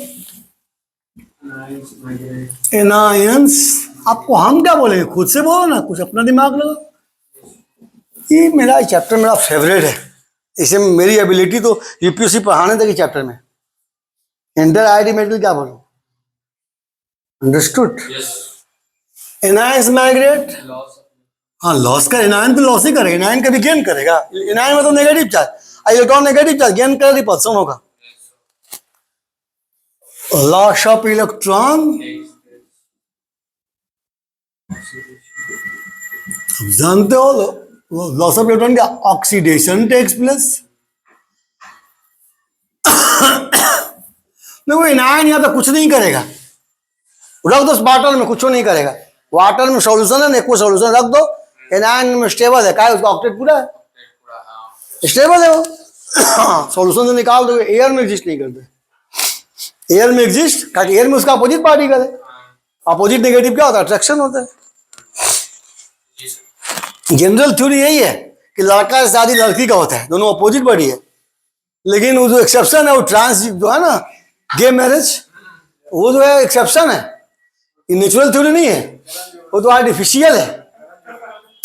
एनायंस। आपको हम क्या बोलेंगे, खुद से बोलो ना, कुछ अपना दिमाग लगाओ। ये मेरा चैप्टर मेरा फेवरेट है, इसे मेरी एबिलिटी तो यूपीएससी पढ़ाने तक ही चैप्टर में। इंटर आईआईटी मेडिकल क्या बोलो, अंडरस्टूड। एनायंस माइग्रेट, हाँ लॉस का, एनायन तो लॉस ही करेगा, एनायन कभी गेन करेगा। एनायन मतलब negative charge, electron negative charge gain कर रिपल्सन होगा। लॉस ऑफ इलेक्ट्रॉन, जानते हो लॉस ऑफ इलेक्ट्रॉन क्या, ऑक्सीडेशन टेक्स प्लेस। देखो एनायन यहाँ पे कुछ नहीं करेगा, रख दो वाटर में, कुछ नहीं करेगा। वाटर में सॉल्यूशन है ना, को सॉल्यूशन रख दो, एनायन में स्टेबल है, क्या है उसका ऑक्टेट पूरा है, स्टेबल है वो। सॉल्यूशन से निकाल दो, एयर में एग्जिस्ट नहीं करते, एयर में एग्जिस्ट, क्योंकि एयर में उसका अपोजिट पार्टिकल है। अपोजिट नेगेटिव क्या होता है, अट्रैक्शन होता है। जनरल थ्योरी यही है कि लड़का से शादी लड़की का होता है, दोनों अपोजिट बॉडी है। लेकिन वो जो एक्सेप्शन है वो ट्रांस जो है ना, गे मैरिज, वो जो है एक्सेप्शन है, ये नेचुरल थ्योरी नहीं है, वो तो आर्टिफिशियल है।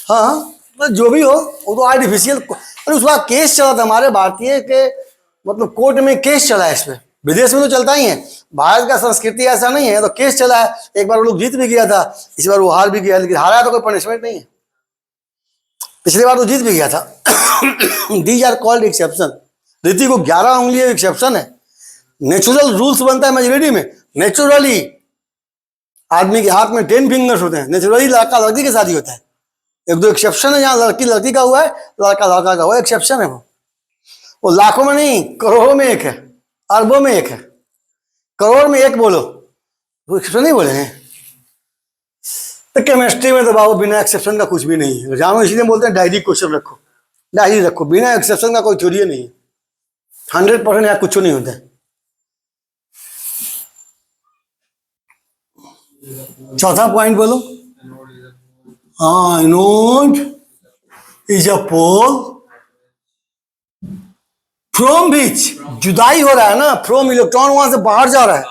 हाँ जो भी हो वो तो आर्टिफिशियल। अरे उसका केस चला था हमारे भारतीय के, मतलब कोर्ट में केस चला है इस पे, विदेश में तो चलता ही है, भारत का संस्कृति ऐसा नहीं है, तो केस चला है। एक बार वो लोग जीत भी गया था, इस बार वो हार भी गया, लेकिन हारा तो कोई पनिशमेंट नहीं है, पिछली बार तो जीत भी गया था। These are called exception. Riti को 11 उंगली एक्सेप्शन है, नेचुरल रूल्स बनता है मेजोरिटी में। नेचुरली आदमी के हाथ में 10 फिंगर्स होते हैं, नेचुरली लड़का लड़की की शादी होता है। एक दो एक्सेप्शन है, जहाँ लड़की लड़की का हुआ है, लड़का लड़का का हुआ है, एक्सेप्शन है वो लाखों में नहीं, करोड़ों में एक है, अरबों में एक है, करोड़ में एक बोलो, वो एक्सेप्शन नहीं बोले हैं। तो केमिस्ट्री में तो बाबू बिना एक्सेप्शन का कुछ भी नहीं है, जानो, इसलिए बोलते हैं डायरी क्वेश्चन रखो, डायरी रखो, बिना एक्सेप्शन का कोई थ्योरी नहीं है। 100% यहाँ कुछ नहीं होता है। चौथा पॉइंट बोलो। हाँ, anode is a pole from which, जुदाई हो रहा है ना, फ्रॉम इलेक्ट्रॉन वहां से बाहर जा रहा है,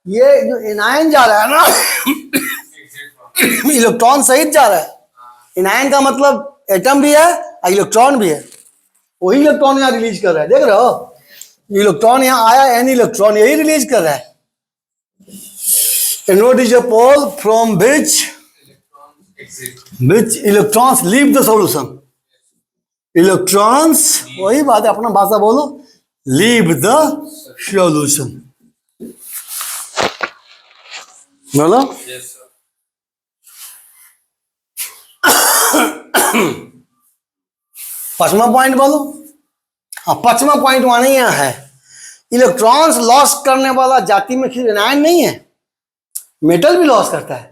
ये जो एनायन जा रहा है ना, इलेक्ट्रॉन सहित जा रहा है। एनायन का मतलब एटम भी है और इलेक्ट्रॉन भी है, वही इलेक्ट्रॉन यहाँ रिलीज कर रहा है, देख रहे हो, इलेक्ट्रॉन यहाँ आया, एन इलेक्ट्रॉन यही रिलीज कर रहा है। Anode is a pole from which electrons leave the solution. Electrons, वही बात है, अपना भाषा बोलो, लीव द सॉल्यूशन बोलो। पांचवा पॉइंट बोलो। हाँ, पांचवा पॉइंट वहां नहीं है, इलेक्ट्रॉन्स लॉस करने वाला जाति में सिर्फ एनायन नहीं है, मेटल भी लॉस करता है।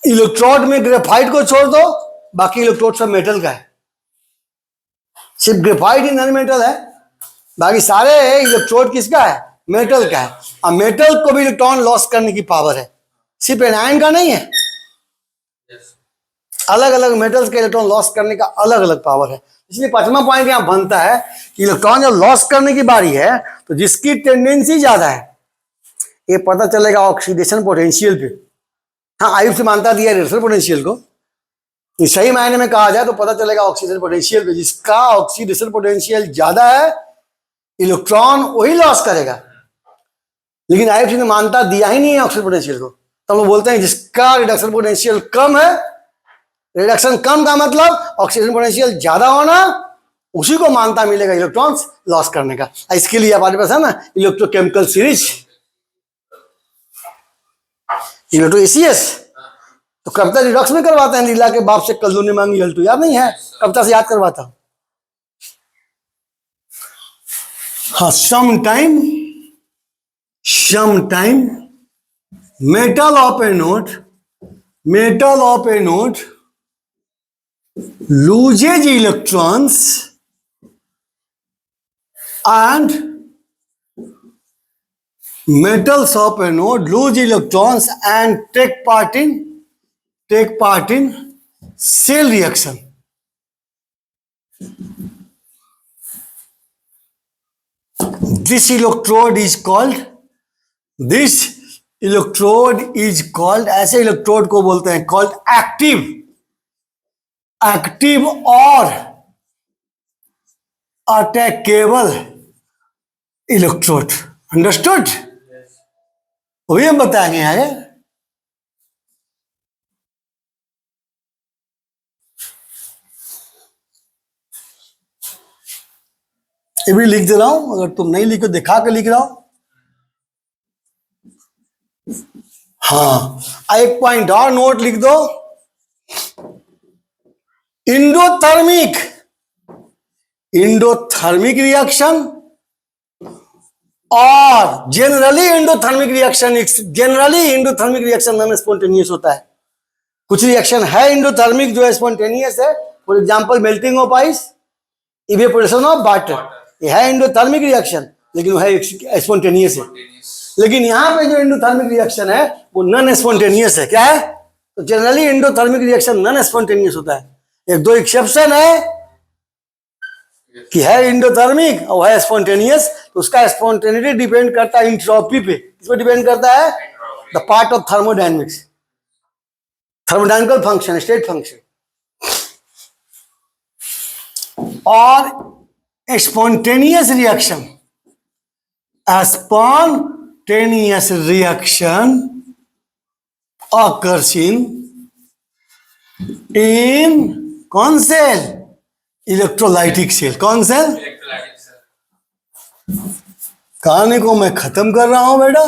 इलेक्ट्रोड में ग्रेफाइट को छोड़ दो, बाकी इलेक्ट्रोड सब मेटल का है, सिर्फ ग्रेफाइट ही नॉन मेटल है, बाकी सारे इलेक्ट्रोड किसका है? मेटल का है। और मेटल को भी इलेक्ट्रॉन लॉस करने की पावर है, सिर्फ एनायन का नहीं है। अलग अलग मेटल्स के इलेक्ट्रॉन लॉस करने का अलग अलग पावर है। इसलिए पांचवा पॉइंट यहां बनता है कि इलेक्ट्रॉन जब लॉस करने की बारी है तो जिसकी टेंडेंसी ज्यादा है, ये पता चलेगा ऑक्सीडेशन पोटेंशियल पे। हाँ, आयुष से मानता दिया रिडक्शन पोटेंशियल को, ये सही मायने में कहा जाए तो पता चलेगा ऑक्सीडेशन पोटेंशियल पे। जिसका ऑक्सीडेशन पोटेंशियल ज्यादा है, इलेक्ट्रॉन वही लॉस करेगा। लेकिन आयुष ने मानता दिया ही नहीं है ऑक्सीडेशन पोटेंशियल को, तो हम लोग बोलते हैं जिसका रिडक्शन पोटेंशियल कम है, रिडक्शन कम का मतलब ऑक्सीजन पोटेंशियल ज्यादा होना, उसी को मानता मिलेगा इलेक्ट्रॉन्स लॉस करने का। इसके लिए हमारे पास है ना इलेक्ट्रोकेमिकल सीरीज, इलेक्ट्रो एसीएस। तो कविता रिडक्स में करवाते हैं, लीला के बाप से कल्लू ने मांगी हल्टू, याद नहीं है? कविता से याद करवाता हूं। हाँ, sometime metal of A note loses electrons and metals of a node lose electrons and take part in cell reaction. This electrode is called, ऐसे इलेक्ट्रोड को बोलते हैं called एक्टिव और अटैकेबल इलेक्ट्रोड। अंडरस्टूड? वही हम बताएंगे यार। ये भी लिख दे रहा हूं, अगर तुम नहीं लिखो दिखा के लिख रहा हूं। हाँ, एक पॉइंट और नोट लिख दो, इंडोथर्मिक रिएक्शन और generally endothermic reaction non spontaneous होता है। कुछ रिएक्शन है इंडोथर्मिक जो स्पॉन्टेनियस है, for example melting of ice, evaporation of water, ये है इंडोथर्मिक रिएक्शन, लेकिन वो है स्पॉन्टेनियस है। लेकिन यहां पे जो इंडोथर्मिक रिएक्शन है वो नॉन स्पॉन्टेनियस है। क्या है? तो generally endothermic reaction non spontaneous होता है। एक दो एक्सेप्शन है कि है इंडोथर्मिक और है स्पॉन्टेनियस, तो उसका स्पॉन्टेनिटी डिपेंड करता है इंट्रोपी पे। किस पे डिपेंड करता है? The part of thermodynamics, thermodynamical function, state function. और स्पॉन्टेनियस रिएक्शन occurs in कौन सेल? Electrolytic cell. कौन सेल? कहानी को मैं खत्म कर रहा हूं बेटा।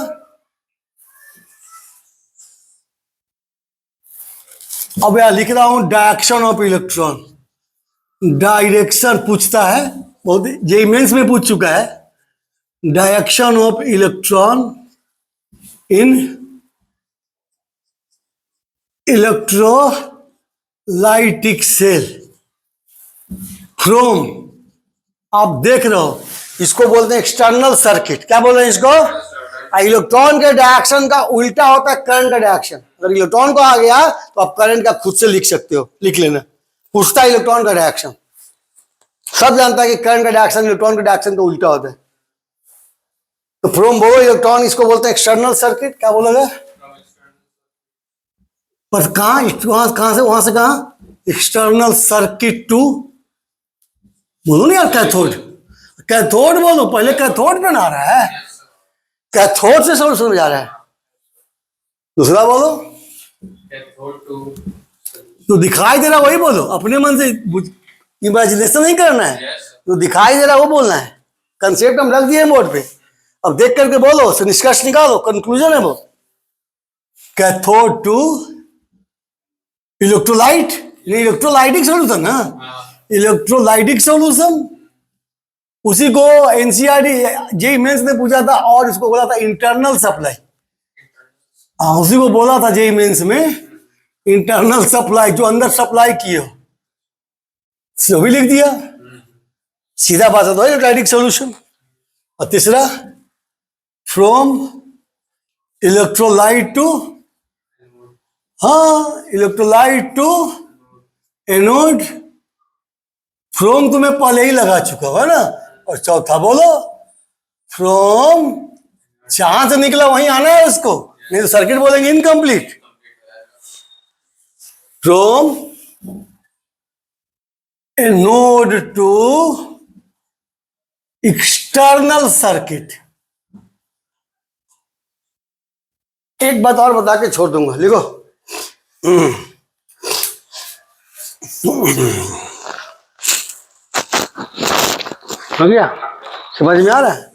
अब यहां लिख रहा हूं डायरेक्शन ऑफ इलेक्ट्रॉन। डायरेक्शन पूछता है, बहुत जे मेंस में पूछ चुका है। Direction of electron in electrolytic cell from, आप देख रहे हो, इसको बोलते हैं एक्सटर्नल सर्किट। क्या बोल रहे हैं इसको? इलेक्ट्रॉन के डायरेक्शन का उल्टा होता है करंट का डायरेक्शन। अगर इलेक्ट्रॉन को आ गया तो आप करंट का खुद से लिख सकते हो, लिख लेना। पूछता है इलेक्ट्रॉन का डायरेक्शन, सब जानता है कि करंट का डायरेक्शन इलेक्ट्रॉन के डायरेक्शन का उल्टा होता है। तो फ्रॉम वो इलेक्ट्रॉन, इसको बोलते हैं एक्सटर्नल सर्किट। क्या बोलोगे? पर कहां से वहां से कहां? एक्सटर्नल सर्किट टू, बोलो नहीं यार, कैथोड बोलो, पहले कैथोड पे ना रहा है, कैथोड से समझ आ रहा है। दूसरा बोलो, तो दिखाई दे रहा वही बोलो, अपने मन से इमेजिनेशन नहीं करना है। तो दिखाई दे रहा वो बोलना है। कंसेप्ट हम रख दिए बोर्ड पे, अब देख करके बोलो, फिर निष्कर्ष निकालो, कंक्लूजन है वो। Cathode to electrolyte electrolytic solution ना, इलेक्ट्रोलाइटिक सोल्यूशन, उसी को एनसीईआरटी जेईई मेंस ने पूछा था और इसको बोला था इंटरनल सप्लाई। हाँ, उसी को बोला था जेईई मेंस में इंटरनल सप्लाई, जो अंदर सप्लाई किए हो, वो भी लिख दिया। सीधा बात है तो इलेक्ट्रोलाइटिक सोल्यूशन। और तीसरा फ्रॉम इलेक्ट्रोलाइट टू, हाँ इलेक्ट्रोलाइट टू एनोड, फ्रॉम तुम्हें पहले ही लगा चुका है ना। और चौथा बोलो फ्रॉम, जहां से निकला वहीं आना है उसको, नहीं तो सर्किट बोलेंगे incomplete. From anode to external circuit. एक बात और बता के छोड़ दूंगा, लिखो। हो गया, समझ में आ रहा है?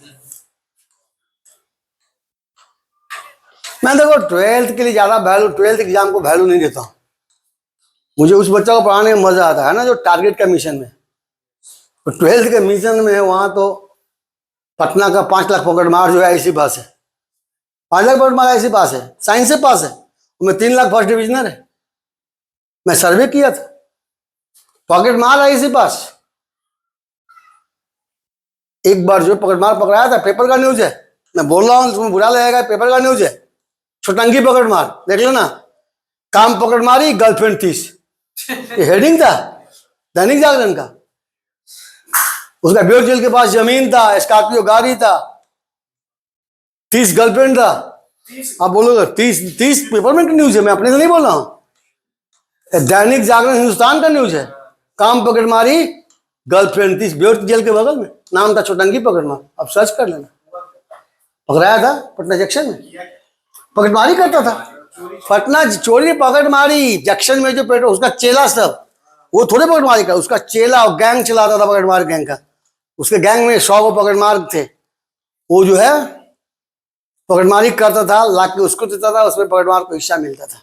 मैं देखो 12th के लिए ज्यादा वैल्यू, 12th एग्जाम को वैल्यू नहीं देता हूं। मुझे उस बच्चा को पढ़ाने में मजा आता है ना जो टारगेट का मिशन में। तो 12th के मिशन में वहां तो पटना का 5 लाख पॉकेट मार जो है इसी पास है, 5 लाख पॉकेट मार इसी पास है, साइंस से पास है, उसमें 3 लाख फर्स्ट डिविजनर है। मैं सर्वे किया था, पॉकेट मार है इसी पास। एक बार जो पॉकेट मार पकड़ाया था, पेपर का न्यूज है, मैं बोल रहा हूं तुम्हें बुरा लगेगा, पेपर का न्यूज है। छोटंकी पॉकेट मार देख लो ना, काम पॉकेट मारी गर्लफ्रेंड 30, ये हेडिंग था दैनिक जागरण का। उसका ब्योर जेल के पास जमीन था, स्कॉर्पियो गाड़ी था, 30 गर्लफ्रेंड था। आप बोलोगे 30 पेपर में न्यूज है, मैं अपने से नहीं बोल रहा हूं, दैनिक जागरण हिंदुस्तान का न्यूज है। काम पॉकेट मारी गर्लफ्रेंड 30, ब्योर जेल के बगल में, नाम था छोटंकी पॉकेट मार, आप सर्च कर लेना। पकड़ाया था पटना जंक्शन में, पॉकेट मारी करता था। पटना चोरी पॉकेट मारी जंक्शन में, जो पेट्रोल उसका चेला सब, वो थोड़े पॉकेट मारी का, उसका चेला और गैंग चलाता था पॉकेट मार गैंग का। उसके गैंग में 100 पॉकेट मार थे, वो जो है पॉकेट मारी करता था, लाके उसको देता था, उसमें पॉकेट मार को हिस्सा मिलता था।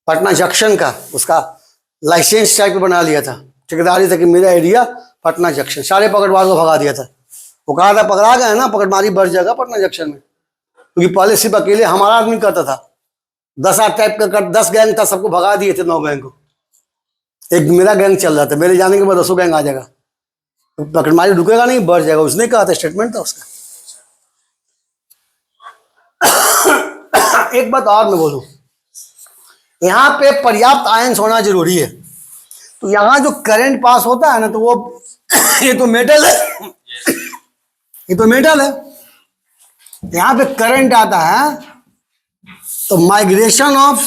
पटना जंक्शन का उसका लाइसेंस टाइप बना लिया था, ठेकेदारी था कि मेरा एरिया पटना जंक्शन, सारे पॉकेट मार को भगा दिया था। वो कहा था पकड़ा गया ना पॉकेट मारी बढ़ जाएगा पटना जंक्शन में, क्योंकि पहले सिर्फ अकेले हमारा आदमी करता था, 10 टाइप का 10 गैंग था, सबको भगा दिए थे 9 गैंग को। एक मेरा गैंग चल रहा था, मेरे जाने के बाद 10 गैंग आ जाएगा, तो पॉकेट मारी रुकेगा नहीं, बढ़ जाएगा, उसने कहा था, स्टेटमेंट था उसका। एक बात और मैं बोलूं, यहां पे पर्याप्त आयंस होना जरूरी है। तो यहां जो करंट पास होता है ना, तो वो ये तो मेटल है, ये तो मेटल है, यहां पे करंट आता है, तो migration of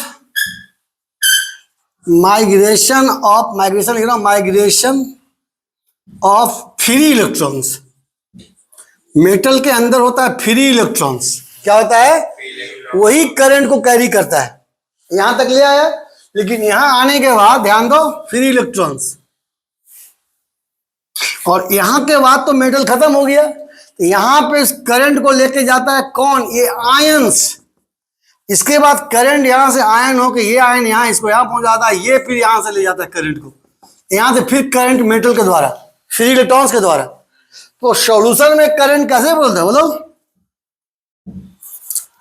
free electrons, metal के अंदर होता है फ्री इलेक्ट्रॉन्स। क्या होता है? वही करंट को कैरी करता है। यहां तक ले आया, लेकिन यहां आने के बाद ध्यान दो, फ्री इलेक्ट्रॉन्स, और यहां के बाद तो मेटल खत्म हो गया, तो यहां पे इस करंट को लेके जाता है कौन? ये आयंस। इसके बाद करंट यहां से आयन हो के ये आयन यहां इसको यहां पहुंचाता है, ये फिर यहां से ले जाता है करंट को, यहां से फिर करंट मेटल के द्वारा, फ्री इलेक्ट्रॉन्स के द्वारा। तो सॉल्यूशन में करंट कैसे बोलते हैं बोलो?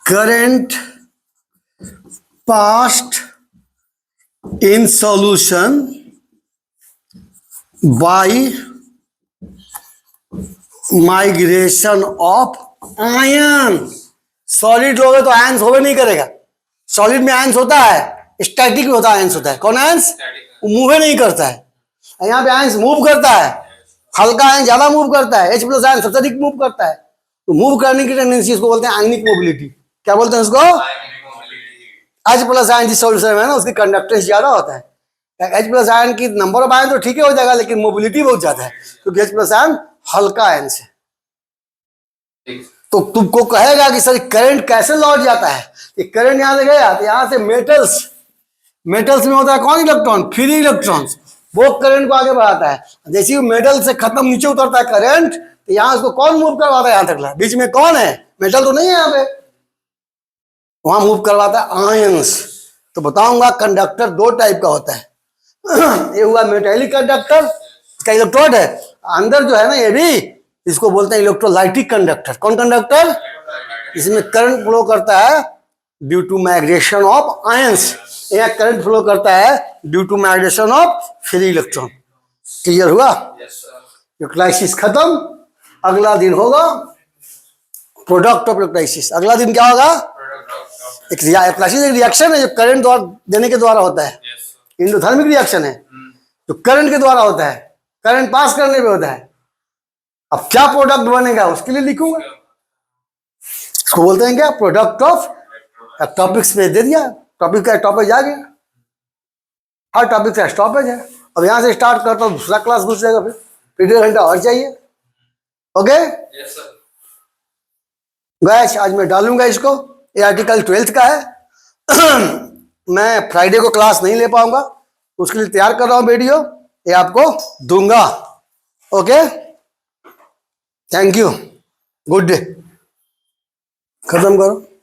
Current passed in solution bye migration of ion. Solid लोगे तो आयंस होवे नहीं करेगा, सॉलिड में आयंस होता है, स्टैटिक में होता है आयंस होता है। कौन आयंस? वो मूव नहीं करता है, यहाँ पे आयंस मूव करता है, हल्का आयन ज्यादा मूव करता है, H+ आयन सबसे अधिक मूव करता है। तो मूव करने की टेंडेंसी इसको बोलते हैं आयनिक मोबिलिटी। क्या बोलते हैं उसको? H+ आयन जिस सॉल्यूशन में है ना, उसकी कंडक्टेंस ज्यादा होता है। H+ आयन की नंबर ऑफ आयन तो ठीक है हो जाएगा, लेकिन मोबिलिटी बहुत ज्यादा है, क्योंकि H+ आयन हल्का आयन से। तो तुमको कहेगा कि सर करंट कैसे लौट जाता है? ये करंट यहां से गया, तो यहां से मेटल्स में होता है कौन? इलेक्ट्रॉन, फ्री इलेक्ट्रॉन्स, वो करंट को आगे बढ़ाता है। जैसे ही मेटल से खत्म नीचे उतरता है करंट, तो यहां उसको कौन मूव करवाता है? यहां तक बीच में कौन है? मेटल तो नहीं है यहां पे, वहां मूव करवाता है आयंस। तो बताऊंगा कंडक्टर 2 टाइप का होता है, ये हुआ मेटेलिक कंडक्टर, इसका इलेक्ट्रोड है। अंदर जो है ना ये भी, इसको बोलते हैं इलेक्ट्रोलाइटिक कंडक्टर। कौन कंडक्टर? इसमें करंट फ्लो करता है due to migration of ions. यहाँ करंट फ्लो करता है due to migration of free electron. Clear हुआ? Yes, sir. इलेक्ट्रोलाइसिस खत्म। अगला दिन होगा प्रोडक्ट ऑफ इलेक्ट्रोलाइसिस। अगला दिन क्या होगा? एक रिएक्शन है जो करंट द्वारा देने के द्वारा होता है, Yes, sir. इंडोथर्मिक रिएक्शन है जो करंट के द्वारा होता है, करंट पास करने पे होता है। अब क्या प्रोडक्ट बनेगा उसके लिए लिखूंगा, इसको बोलते हैं क्या? Product of. टॉपिक्स में दे दिया, टॉपिक का टॉपिक आ गया, हर टॉपिक का स्टॉपेज है। अब यहां से स्टार्ट करता हूँ, दूसरा क्लास घुस जाएगा, फिर 1.5 घंटा और चाहिए। Okay Yes, sir. गाइस, आज मैं डालूंगा इसको। ये आर्टिकल 12th का है। मैं फ्राइडे को क्लास नहीं ले पाऊंगा, उसके लिए तैयार कर रहा हूं वीडियो, ये आपको दूंगा। Okay, thank you, good day. खत्म करो।